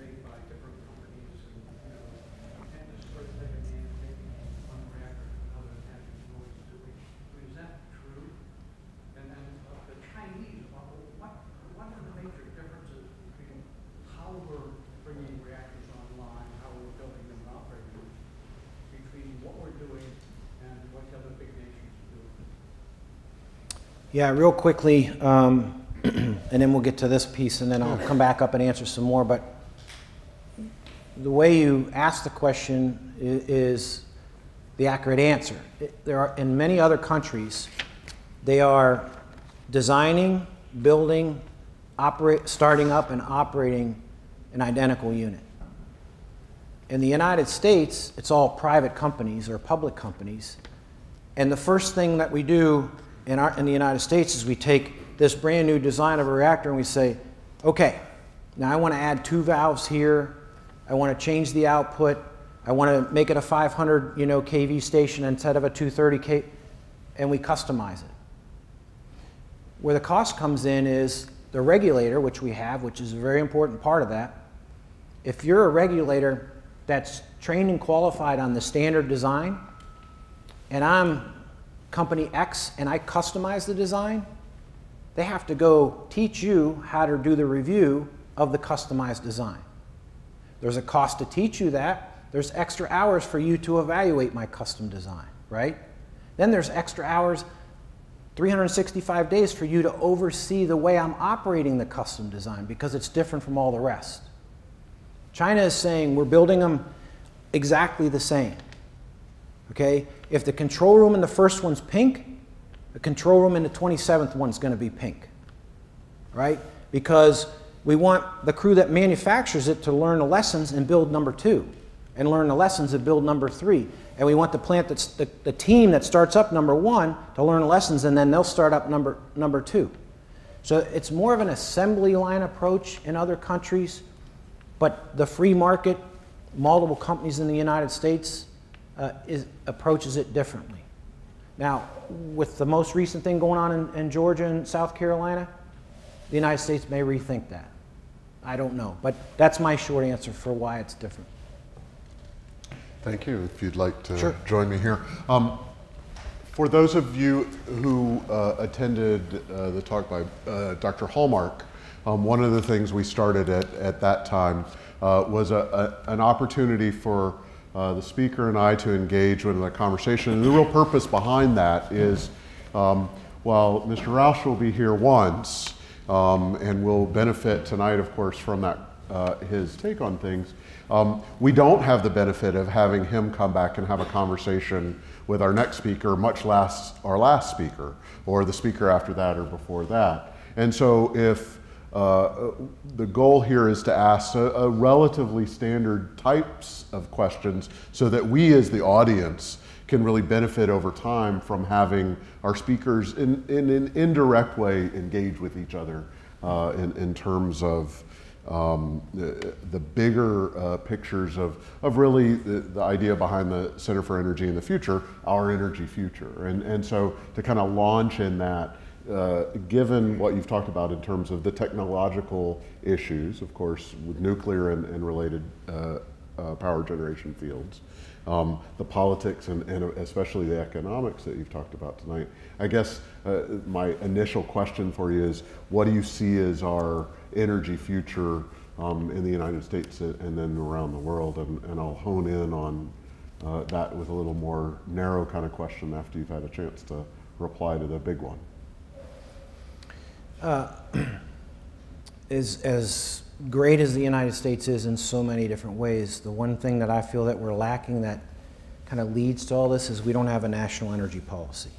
made by different companies, and you can't just sort of take a man and taking one reactor to another and having noise doing. Is that true? And then the Chinese, what are the major differences between how we're bringing reactors online, how we're building them and operating them, between what we're doing and what the other big nations are doing? Yeah, real quickly, and then we'll get to this piece, and then I'll come back up and answer some more. But the way you ask the question is the accurate answer. There are, in many other countries, they are designing, building, starting up, and operating an identical unit. In the United States, it's all private companies or public companies. And the first thing that we do in the United States is we take this brand new design of a reactor and we say, okay, now I want to add 2 valves here. I want to change the output. I want to make it a 500 kV station instead of a 230 kV, and we customize it. Where the cost comes in is the regulator, which we have, which is a very important part of that. If you're a regulator that's trained and qualified on the standard design, and I'm company X and I customize the design, they have to go teach you how to do the review of the customized design. There's a cost to teach you that. There's extra hours for you to evaluate my custom design, right? Then there's extra hours, 365 days for you to oversee the way I'm operating the custom design because it's different from all the rest. China is saying we're building them exactly the same. Okay? If the control room in the first one's pink, the control room in the 27th one's going to be pink. Right? Because we want the crew that manufactures it to learn the lessons and build number 2, and learn the lessons and build number 3. And we want the plant that's the team that starts up number 1 to learn the lessons, and then they'll start up number 2. So it's more of an assembly line approach in other countries, but the free market, multiple companies in the United States approaches it differently. Now, with the most recent thing going on in Georgia and South Carolina, the United States may rethink that. I don't know, but that's my short answer for why it's different. Thank you. If you'd like to Sure. join me here. For those of you who attended the talk by Dr. Hallmark, one of the things we started at that time was an opportunity for the speaker and I to engage in a conversation. And the real purpose behind that is, while Mr. Roush will be here once and will benefit tonight, of course, from that his take on things, we don't have the benefit of having him come back and have a conversation with our next speaker, much less our last speaker, or the speaker after that or before that. And so if the goal here is to ask a relatively standard types of questions so that we as the audience can really benefit over time from having our speakers in an indirect way engage with each other in terms of the bigger pictures of really the idea behind the Center for Energy in the Future, our energy future. And so to kind of launch in that, given what you've talked about in terms of the technological issues, of course, with nuclear and related power generation fields, the politics and especially the economics that you've talked about tonight, I guess my initial question for you is, what do you see as our energy future in the United States and then around the world? And I'll hone in on that with a little more narrow kind of question after you've had a chance to reply to the big one. As great as the United States is in so many different ways, the one thing that I feel that we're lacking that kind of leads to all this is we don't have a national energy policy.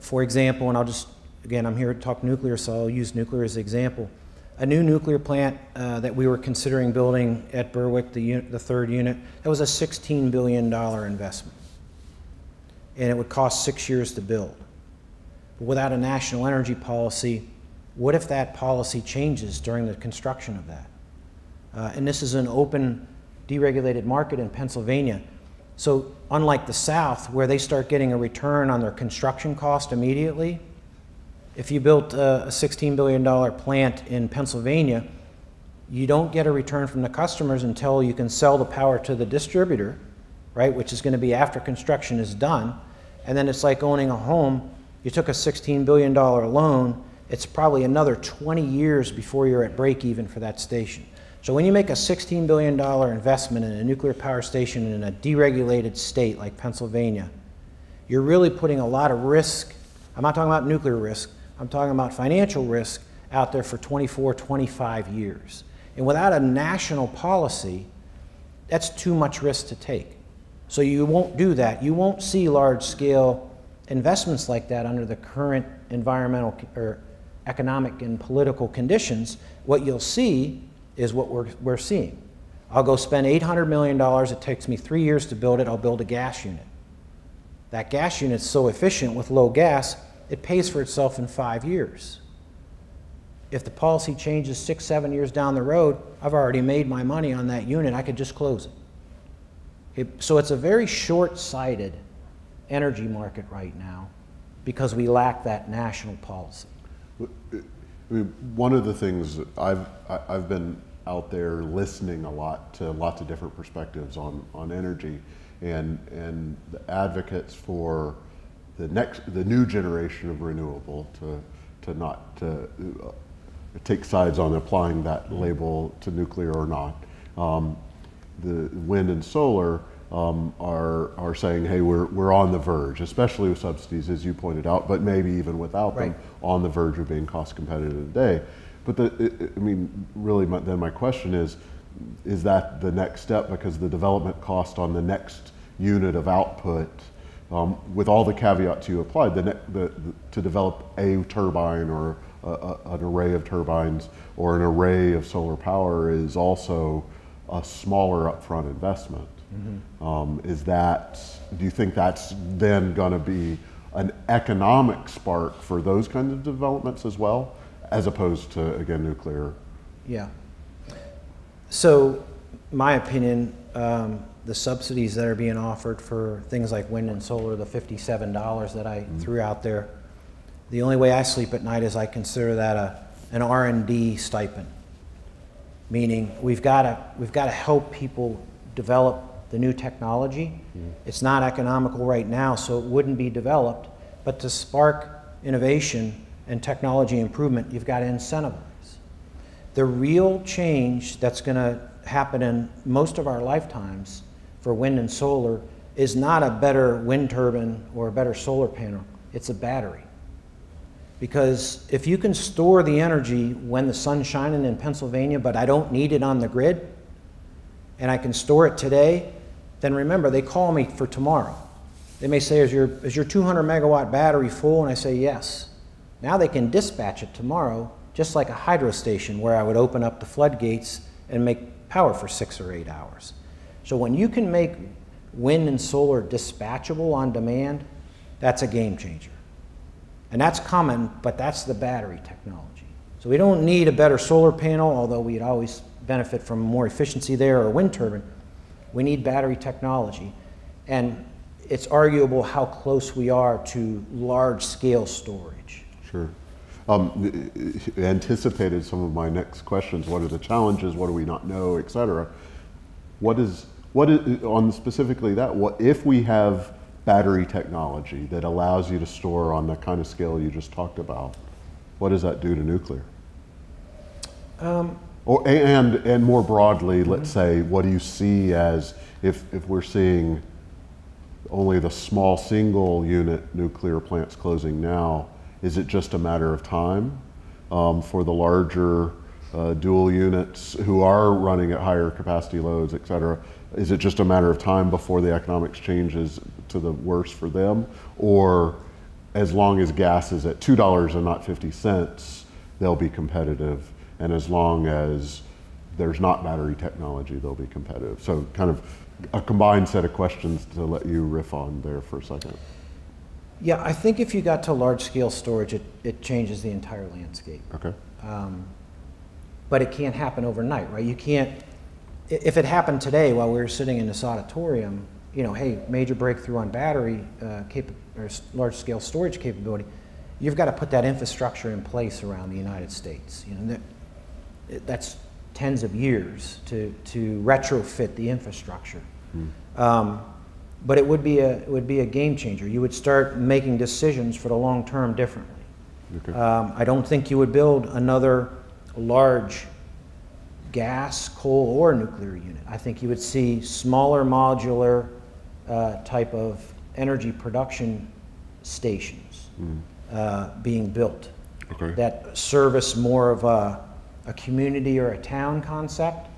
For example, and again, I'm here to talk nuclear, so I'll use nuclear as an example. A new nuclear plant that we were considering building at Berwick, the third unit, that was a $16 billion investment. And it would cost 6 years to build. But without a national energy policy, what if that policy changes during the construction of that? And this is an open, deregulated market in Pennsylvania. So unlike the South, where they start getting a return on their construction cost immediately, if you built a $16 billion plant in Pennsylvania, you don't get a return from the customers until you can sell the power to the distributor, right, which is going to be after construction is done. And then it's like owning a home. You took a $16 billion loan. It's probably another 20 years before you're at break even for that station. So when you make a $16 billion investment in a nuclear power station in a deregulated state like Pennsylvania, you're really putting a lot of risk. I'm not talking about nuclear risk. I'm talking about financial risk out there for 24, 25 years. And without a national policy, that's too much risk to take. So you won't do that. You won't see large-scale investments like that under the current environmental or economic and political conditions. What you'll see is what we're seeing. I'll go spend $800 million. It takes me 3 years to build it. I'll build a gas unit. That gas unit's so efficient with low gas, it pays for itself in 5 years. If the policy changes 6, 7 years down the road, I've already made my money on that unit. I could just close it. So it's a very short-sighted energy market right now because we lack that national policy. I mean, one of the things I've been out there listening a lot to lots of different perspectives on energy, and the advocates for the new generation of renewable to not take sides on applying that label to nuclear or not. The wind and solar are saying, hey, we're on the verge, especially with subsidies, as you pointed out, but maybe even without them, on the verge of being cost competitive today. But I mean, really, then my question is that the next step? Because the development cost on the next unit of output, with all the caveats you applied, to develop a turbine or an array of turbines or an array of solar power is also a smaller upfront investment. Mm-hmm. Do you think that's then going to be an economic spark for those kinds of developments as well, as opposed to, again, nuclear? Yeah. So, my opinion, the subsidies that are being offered for things like wind and solar, the $57 that I threw out there, the only way I sleep at night is I consider that an R&D stipend. Meaning we've got to help people develop the new technology. It's not economical right now, so it wouldn't be developed. But to spark innovation and technology improvement, you've got to incentivize. The real change that's going to happen in most of our lifetimes for wind and solar is not a better wind turbine or a better solar panel. It's a battery. Because if you can store the energy when the sun's shining in Pennsylvania, but I don't need it on the grid, and I can store it today, then remember, they call me for tomorrow. They may say, is your 200 megawatt battery full? And I say, yes. Now they can dispatch it tomorrow, just like a hydro station where I would open up the floodgates and make power for 6 or 8 hours. So when you can make wind and solar dispatchable on demand, that's a game changer. And that's common, but that's the battery technology. So we don't need a better solar panel, although we'd always benefit from more efficiency there, or a wind turbine. We need battery technology. And it's arguable how close we are to large-scale storage. Sure. Anticipated some of my next questions. What are the challenges? What do we not know, et cetera? What is on specifically that? What if we have battery technology that allows you to store on the kind of scale you just talked about? What does that do to nuclear? Or, and more broadly, let's say, what do you see as, if we're seeing only the small single unit nuclear plants closing now, is it just a matter of time for the larger dual units who are running at higher capacity loads, et cetera? Is it just a matter of time before the economics changes to the worse for them? Or as long as gas is at $2 and not 50 cents, they'll be competitive. And as long as there's not battery technology, they'll be competitive. So kind of a combined set of questions to let you riff on there for a second. Yeah, I think if you got to large scale storage, it changes the entire landscape. Okay. But it can't happen overnight, right? You can't, if it happened today while we were sitting in this auditorium, you know, hey, major breakthrough on battery or large scale storage capability, you've got to put that infrastructure in place around the United States. You know, that's tens of years to retrofit the infrastructure. But it would be a game changer. You would start making decisions for the long term differently. Okay. I don't think you would build another large gas, coal, or nuclear unit. I think you would see smaller modular type of energy production stations being built Okay. that service more of a community or a town concept,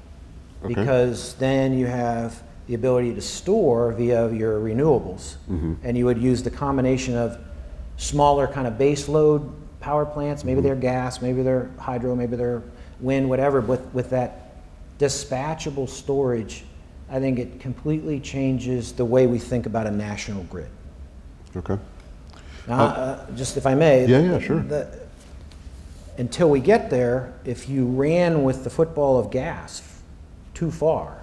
Okay. because then you have the ability to store via your renewables, and you would use the combination of smaller kind of base load power plants, maybe they're gas, maybe they're hydro, maybe they're wind, whatever, but with that dispatchable storage, I think it completely changes the way we think about a national grid. Okay. Now, just if I may, Yeah, sure. Until we get there, if you ran with the football of gas too far,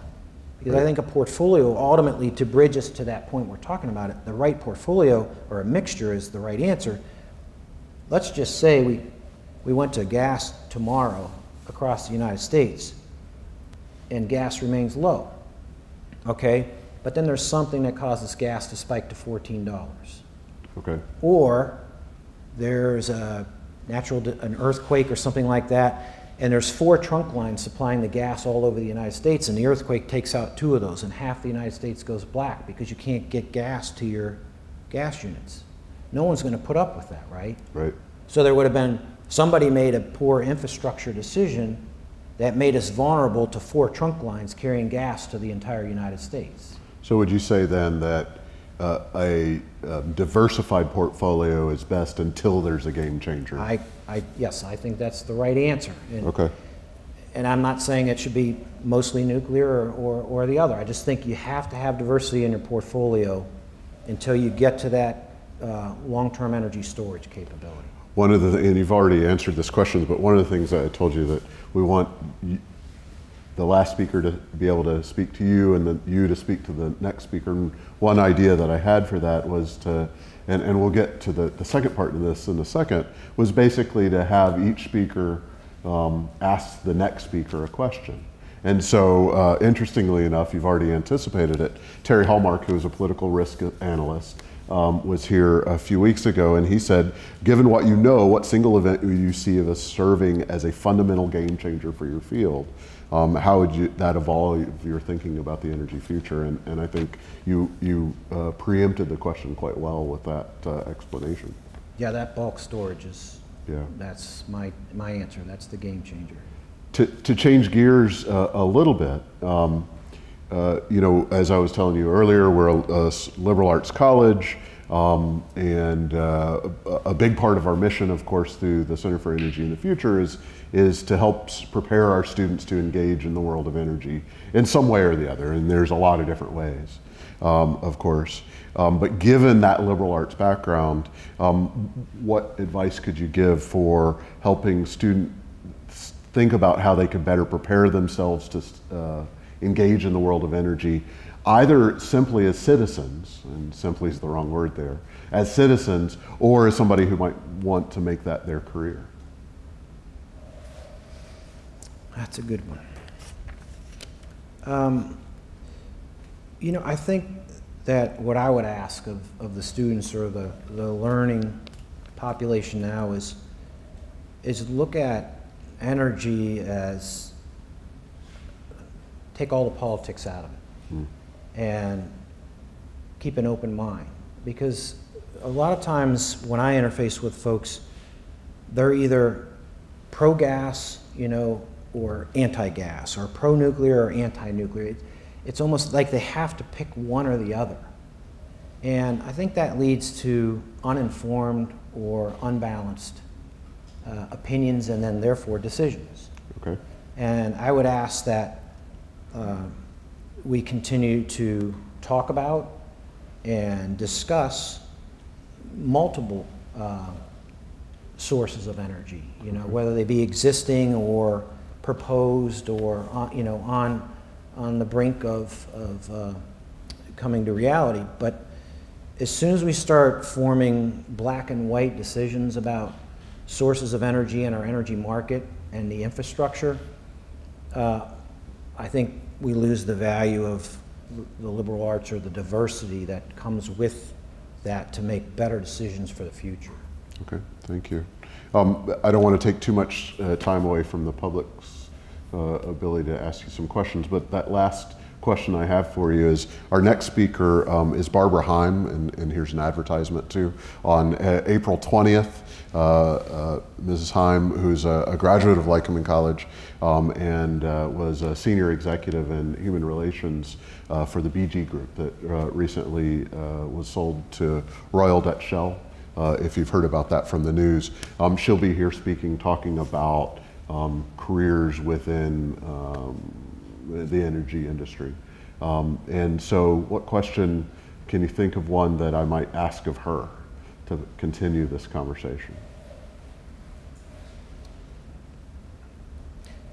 because I think a portfolio ultimately to bridge us to that point we're talking about, it, the right portfolio or a mixture is the right answer. Let's just say we went to gas tomorrow across the United States and gas remains low, okay? But then there's something that causes gas to spike to $14. Okay. Or there's an earthquake or something like that, and there's 4 trunk lines supplying the gas all over the United States, and the earthquake takes out 2 of those, and half the United States goes black because you can't get gas to your gas units. No one's going to put up with that, right? Right. So there would have been, somebody made a poor infrastructure decision that made us vulnerable to 4 trunk lines carrying gas to the entire United States. So would you say then that a diversified portfolio is best until there's a game changer? Yes, I think that's the right answer. And, Okay. and I'm not saying it should be mostly nuclear or the other. I just think you have to have diversity in your portfolio until you get to that long-term energy storage capability. One of the, and you've already answered this question, but one of the things that I told you that we want the last speaker to be able to speak to you and then you to speak to the next speaker. And one idea that I had for that was to, and we'll get to the second part of this in a second, was basically to have each speaker ask the next speaker a question. And so interestingly enough, you've already anticipated it. Terry Hallmark, who is a political risk analyst, was here a few weeks ago, and he said, given what you know, what single event do you see of us serving as a fundamental game changer for your field? How would that evolve your thinking about the energy future? And I think you preempted the question quite well with that explanation. Yeah, that bulk storage is, Yeah. that's my answer. That's the game changer. To change gears a little bit, you know, as I was telling you earlier, we're a liberal arts college, and a big part of our mission, of course, through the Center for Energy in the Future is to help prepare our students to engage in the world of energy in some way or the other, and there's a lot of different ways, of course. But given that liberal arts background, what advice could you give for helping students think about how they could better prepare themselves to engage in the world of energy, either simply as citizens, and simply is the wrong word there, as citizens, or as somebody who might want to make that their career? That's a good one. You know, I think that what I would ask of the students or the learning population now is look at energy as take all the politics out of it and keep an open mind. Because a lot of times when I interface with folks, they're either pro-gas, or anti-gas, or pro-nuclear or anti-nuclear. It's almost like they have to pick one or the other. And I think that leads to uninformed or unbalanced opinions and then therefore decisions. Okay. And I would ask that we continue to talk about and discuss multiple sources of energy, whether they be existing or proposed or on the brink of coming to reality. But as soon as we start forming black and white decisions about sources of energy in our energy market and the infrastructure, I think we lose the value of the liberal arts or the diversity that comes with that to make better decisions for the future. Okay, thank you. I don't want to take too much time away from the public's ability to ask you some questions, but that last question I have for you is, our next speaker is Barbara Heim, and here's an advertisement too. On April 20th, Mrs. Heim, who's a graduate of Lycoming College and was a senior executive in human relations for the BG Group that recently was sold to Royal Dutch Shell, if you've heard about that from the news. She'll be here speaking, talking about careers within the energy industry. And so what question can you think of, one that I might ask of her to continue this conversation?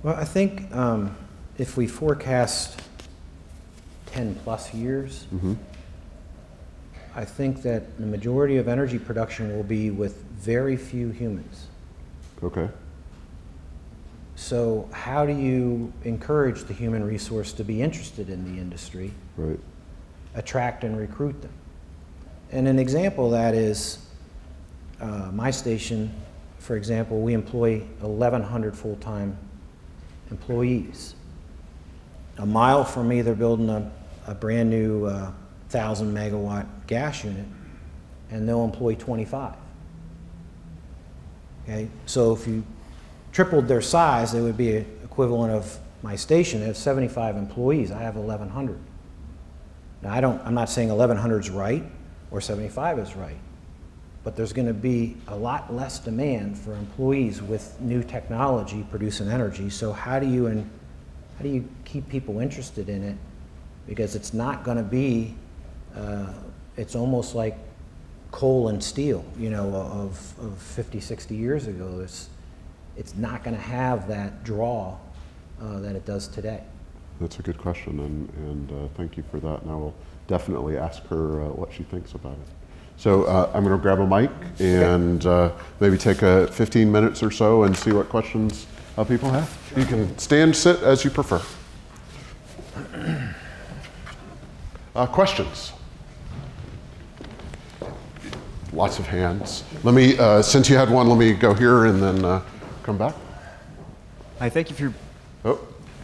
Well, I think if we forecast 10 plus years, I think that the majority of energy production will be with very few humans. Okay. So how do you encourage the human resource to be interested in the industry, Right. attract and recruit them? And an example of that is my station, for example, we employ 1,100 full-time employees. A mile from me, they're building a brand new 1,000 megawatt gas unit, and they'll employ 25. Okay, so if you tripled their size, they would be equivalent of my station. They have 75 employees. I have 1,100. Now, I'm not saying 1,100 is right or 75 is right, but there's going to be a lot less demand for employees with new technology producing energy. So how do you keep people interested in it? Because it's not going to be, it's almost like coal and steel, of 50, 60 years ago. It's not going to have that draw that it does today. That's a good question, and thank you for that. And I will definitely ask her what she thinks about it. So I'm going to grab a mic and maybe take 15 minutes or so and see what questions people have. Sure. You can stand, sit as you prefer. Questions? Lots of hands. Let me, since you had one, let me go here and then come back. Hi, thank you for your... Oh.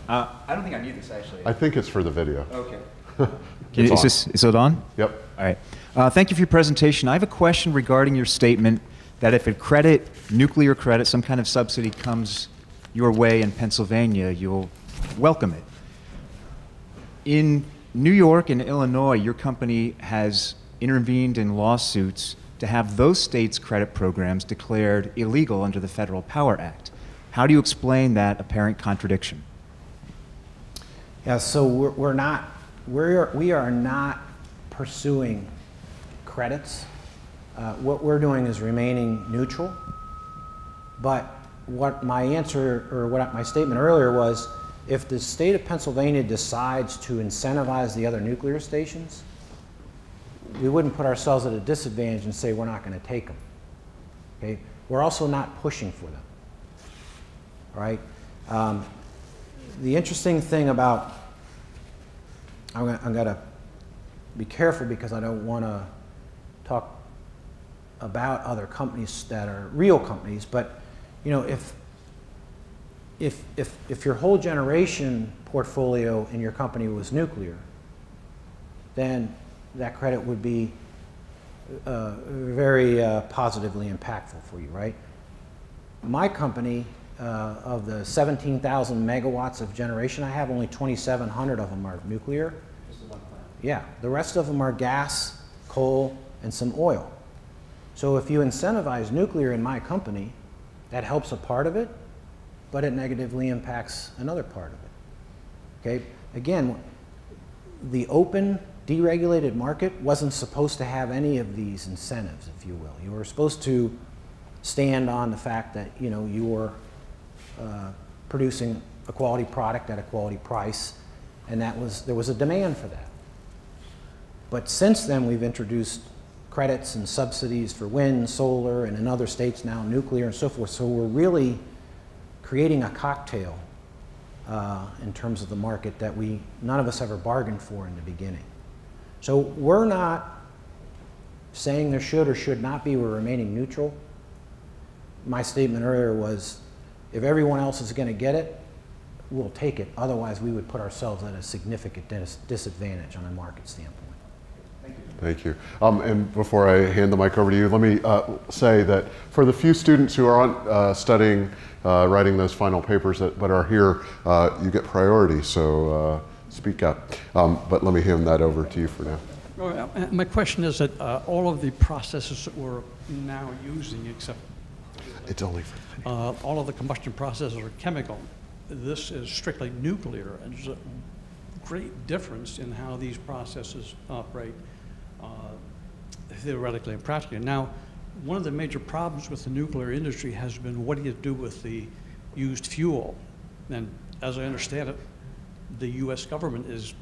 I don't think I need this, actually. I think it's for the video. Okay. Is it on? Yep. All right. Thank you for your presentation. I have a question regarding your statement that if nuclear credit, some kind of subsidy comes your way in Pennsylvania, you'll welcome it. In New York and Illinois, your company has intervened in lawsuits to have those states' credit programs declared illegal under the Federal Power Act. How do you explain that apparent contradiction? Yeah, so we are not pursuing credits. What we're doing is remaining neutral. But what my answer, or what my statement earlier was, if the state of Pennsylvania decides to incentivize the other nuclear stations, we wouldn't put ourselves at a disadvantage and say we're not going to take them. Okay? We're also not pushing for them. All right? The interesting thing about, I'm going to be careful because I don't want to talk about other companies that are real companies, but if if your whole generation portfolio in your company was nuclear, then that credit would be very positively impactful for you, right? My company, of the 17,000 megawatts of generation I have, only 2,700 of them are nuclear. Just the one plant. Yeah, the rest of them are gas, coal, and some oil. So if you incentivize nuclear in my company, that helps a part of it, but it negatively impacts another part of it. Okay? Again, the open, deregulated market wasn't supposed to have any of these incentives, if you will. You were supposed to stand on the fact that, you know, you were producing a quality product at a quality price, and there was a demand for that. But since then, we've introduced credits and subsidies for wind, solar, and in other states now nuclear and so forth. So we're really creating a cocktail in terms of the market that none of us ever bargained for in the beginning. So we're not saying there should or should not be, we're remaining neutral. My statement earlier was, if everyone else is going to get it, we'll take it. Otherwise, we would put ourselves at a significant disadvantage on a market standpoint. Thank you. And before I hand the mic over to you, let me say that for the few students who are studying, writing those final papers but are here, you get priority, so speak up. But let me hand that over to you for now. Well, my question is that all of the processes that we're now using, except It's only for all of the combustion processes are chemical. This is strictly nuclear, and there's a great difference in how these processes operate theoretically and practically. Now, one of the major problems with the nuclear industry has been, what do you do with the used fuel? And as I understand it, the US government is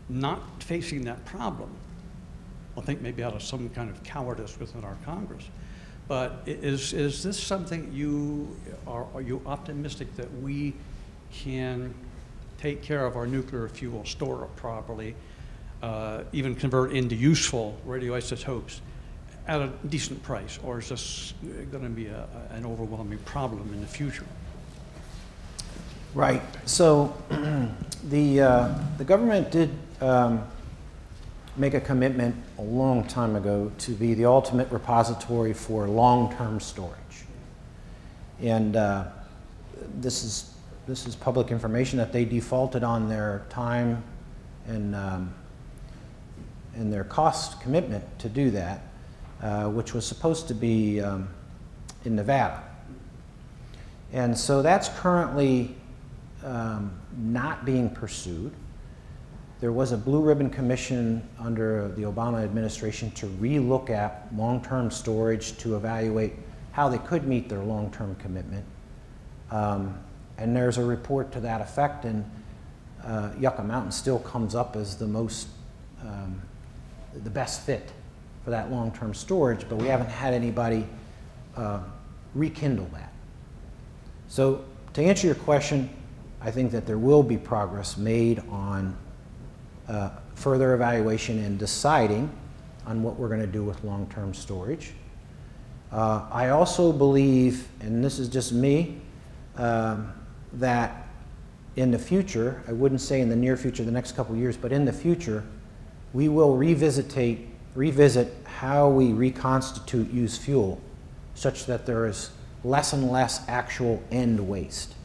not facing that problem. I think maybe out of some kind of cowardice within our Congress. But is this something are you optimistic that we can take care of our nuclear fuel, store it properly, even convert into useful radioisotopes at a decent price, or is this going to be an overwhelming problem in the future? Right. So the government did make a commitment a long time ago to be the ultimate repository for long-term storage. And this is public information that they defaulted on their time and their cost commitment to do that, which was supposed to be in Nevada. And so that's currently not being pursued. There was a Blue Ribbon Commission under the Obama administration to relook at long-term storage to evaluate how they could meet their long-term commitment. And there's a report to that effect, and Yucca Mountain still comes up as the best fit for that long-term storage, but we haven't had anybody rekindle that. So to answer your question, I think that there will be progress made on further evaluation and deciding on what we're going to do with long-term storage. I also believe, and this is just me, that in the future, I wouldn't say in the near future, the next couple of years, but in the future, we will revisit how we reconstitute used fuel such that there is less and less actual end waste.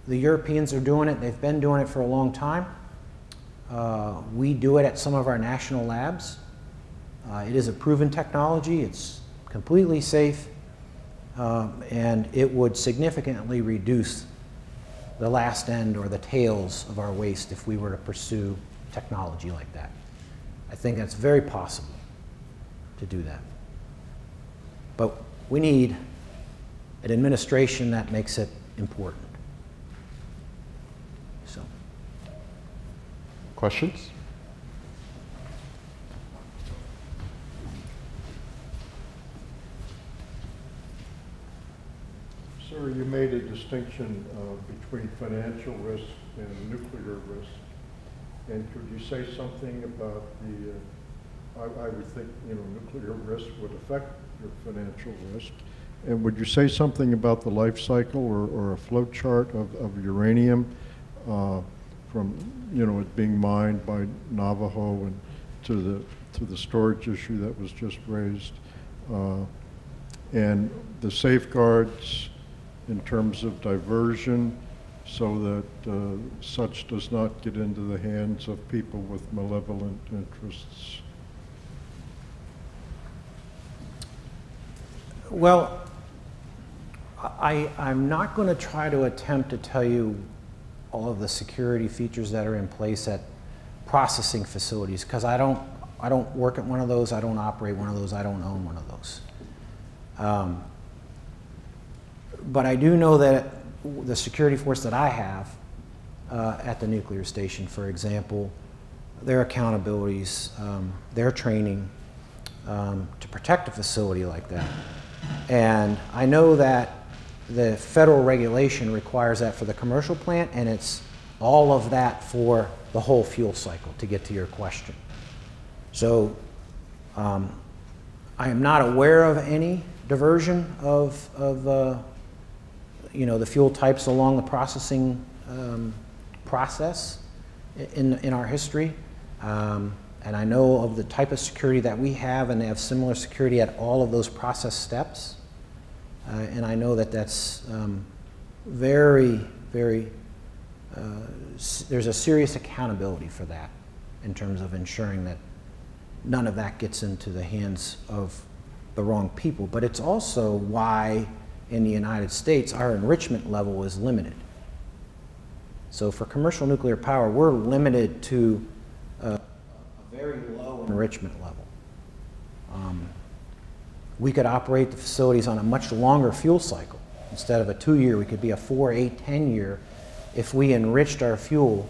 The Europeans are doing it. They've been doing it for a long time. We do it at some of our national labs. It is a proven technology. It's completely safe, and it would significantly reduce the last end or the tails of our waste if we were to pursue technology like that. I think that's very possible to do that. But we need an administration that makes it important. So. Questions? Sir, you made a distinction between financial risk and nuclear risk. And could you say something about I would think, nuclear risk would affect your financial risk. And would you say something about the life cycle or a flow chart of uranium from, you know, it being mined by Navajo and to the storage issue that was just raised, and the safeguards in terms of diversion so that such does not get into the hands of people with malevolent interests? Well, I'm not going to try to attempt to tell you all of the security features that are in place at processing facilities, because I don't work at one of those, I don't operate one of those, I don't own one of those. But I do know that the security force that I have at the nuclear station, for example, their accountabilities, their training to protect a facility like that. And I know that the federal regulation requires that for the commercial plant, and it's all of that for the whole fuel cycle, to get to your question. So I am not aware of any diversion of you know, the fuel types along the processing process in our history. And I know of the type of security that we have, and they have similar security at all of those process steps. And I know that that's very, very, there's a serious accountability for that in terms of ensuring that none of that gets into the hands of the wrong people. But it's also why in the United States our enrichment level is limited. So for commercial nuclear power, we're limited to a very low enrichment level. We could operate the facilities on a much longer fuel cycle. Instead of a 2-year, we could be a 4, 8, 10-year if we enriched our fuel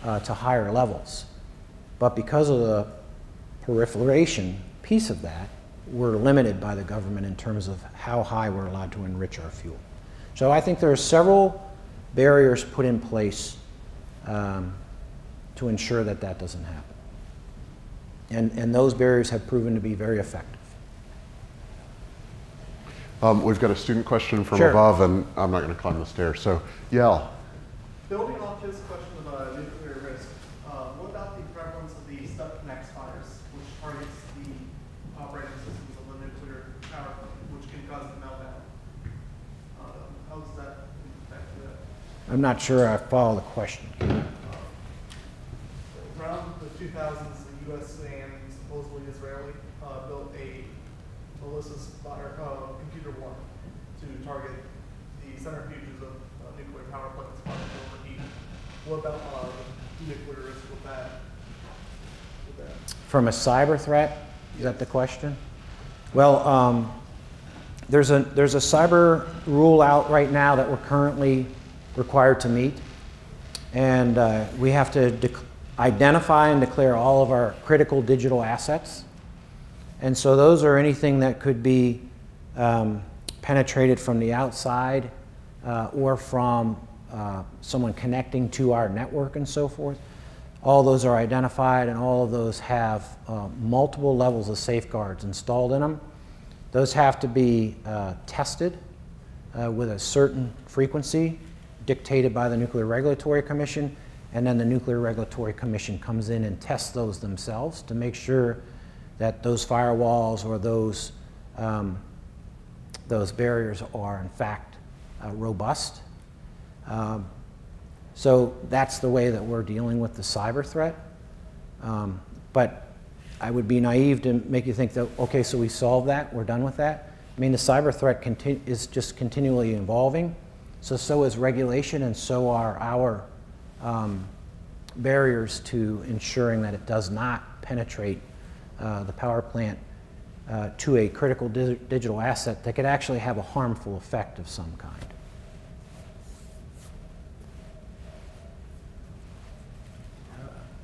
to higher levels. But because of the proliferation piece of that, we're limited by the government in terms of how high we're allowed to enrich our fuel. So I think there are several barriers put in place to ensure that that doesn't happen. And those barriers have proven to be very effective. We've got a student question from Sure. above, and I'm not going to climb the stairs. So, Yale. Building off his question about nuclear risk, what about the prevalence of the Stuxnet fires, which targets the operating systems of the nuclear power plant, which can cause the meltdown? How does that affect the? I'm not sure I follow the question. Around the 2000s, the U.S. and supposedly Israeli built a Melissa's fire computer war to target the centrifuges of nuclear power plants causing overheat. What about nuclear risk with that? From a cyber threat, is that the question? Well, there's a cyber rule out right now that we're currently required to meet, and we have to identify and declare all of our critical digital assets. And so those are anything that could be penetrated from the outside or from someone connecting to our network and so forth. All those are identified, and all of those have multiple levels of safeguards installed in them. Those have to be tested with a certain frequency dictated by the Nuclear Regulatory Commission, and then the Nuclear Regulatory Commission comes in and tests those themselves to make sure that those firewalls or those barriers are in fact robust. So that's the way that we're dealing with the cyber threat. But I would be naive to make you think that, okay, so we solved that, we're done with that. I mean, the cyber threat is just continually evolving. So is regulation, and so are our barriers to ensuring that it does not penetrate the power plant to a critical digital asset that could actually have a harmful effect of some kind.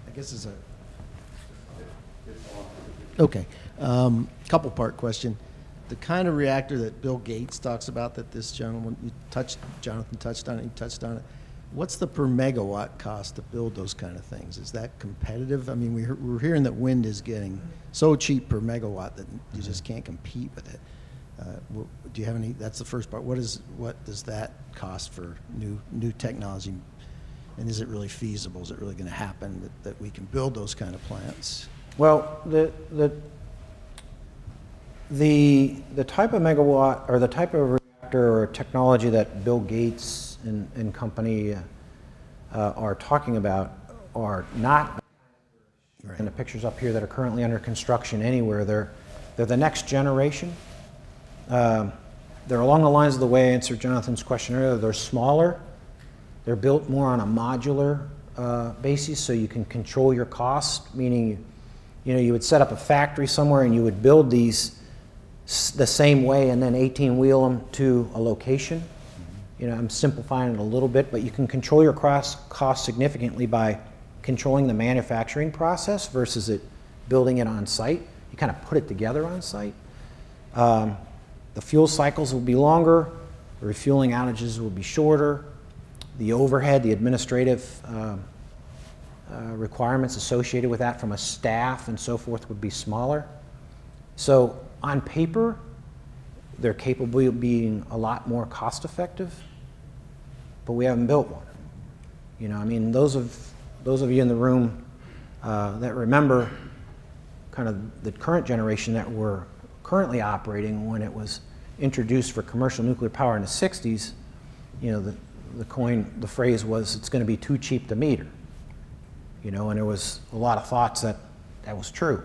I guess it's a okay. Couple part question. The kind of reactor that Bill Gates talks about, that this gentleman Jonathan touched on it. You touched on it. What's the per megawatt cost to build those kind of things? Is that competitive? I mean, we're hearing that wind is getting so cheap per megawatt that you just can't compete with it. Do you have any, that's the first part. What does that cost for new technology? And is it really feasible? Is it really going to happen that we can build those kind of plants? Well, the type of megawatt or the type of reactor or technology that Bill Gates and company are talking about are not in the pictures up here that are currently under construction anywhere. They're the next generation. They're along the lines of the way I answered Jonathan's question earlier. They're smaller. They're built more on a modular basis, so you can control your cost, meaning you would set up a factory somewhere and you would build these the same way and then 18-wheel them to a location. I'm simplifying it a little bit, but you can control your cost significantly by controlling the manufacturing process versus building it on site. You kind of put it together on site. The fuel cycles will be longer, the refueling outages will be shorter, the overhead, the administrative requirements associated with that from a staff and so forth would be smaller. So on paper, they're capable of being a lot more cost effective, but we haven't built one. I mean, those of you in the room that remember kind of the current generation that we're currently operating when it was introduced for commercial nuclear power in the 60s, the phrase was, it's going to be too cheap to meter. And there was a lot of thoughts that was true.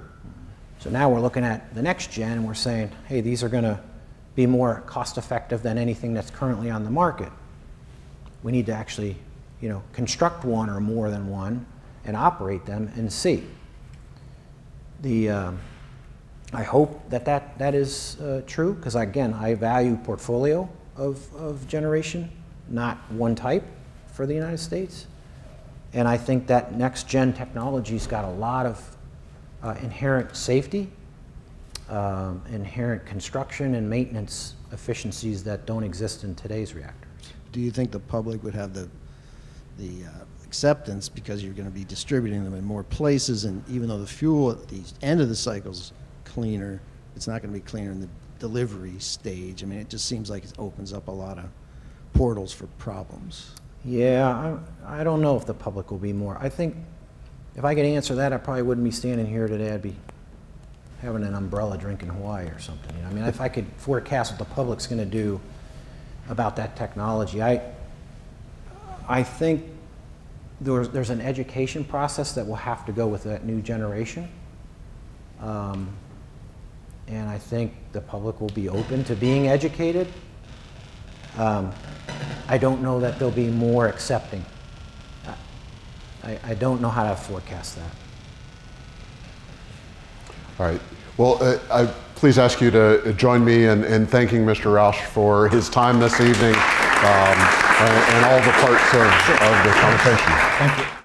So now we're looking at the next gen and we're saying, hey, these are going to be more cost effective than anything that's currently on the market. We need to actually, construct one or more than one and operate them and see. I hope that is true, because again, I value portfolio of generation, not one type for the United States. And I think that next gen technology's got a lot of inherent safety, inherent construction and maintenance efficiencies that don't exist in today's reactors. Do you think the public would have the acceptance, because you're going to be distributing them in more places, and even though the fuel at the end of the cycle is cleaner, it's not going to be cleaner in the delivery stage? I mean, it just seems like it opens up a lot of portals for problems. Yeah, I don't know if the public will be more. I think if I could answer that, I probably wouldn't be standing here today. I'd be having an umbrella drink in Hawaii or something. I mean, if I could forecast what the public's going to do about that technology, I think there's an education process that will have to go with that new generation. And I think the public will be open to being educated. I don't know that they'll be more accepting. I don't know how to forecast that. All right. Well, I please ask you to join me in thanking Mr. Rausch for his time this evening and all the parts of the conversation. Thank you.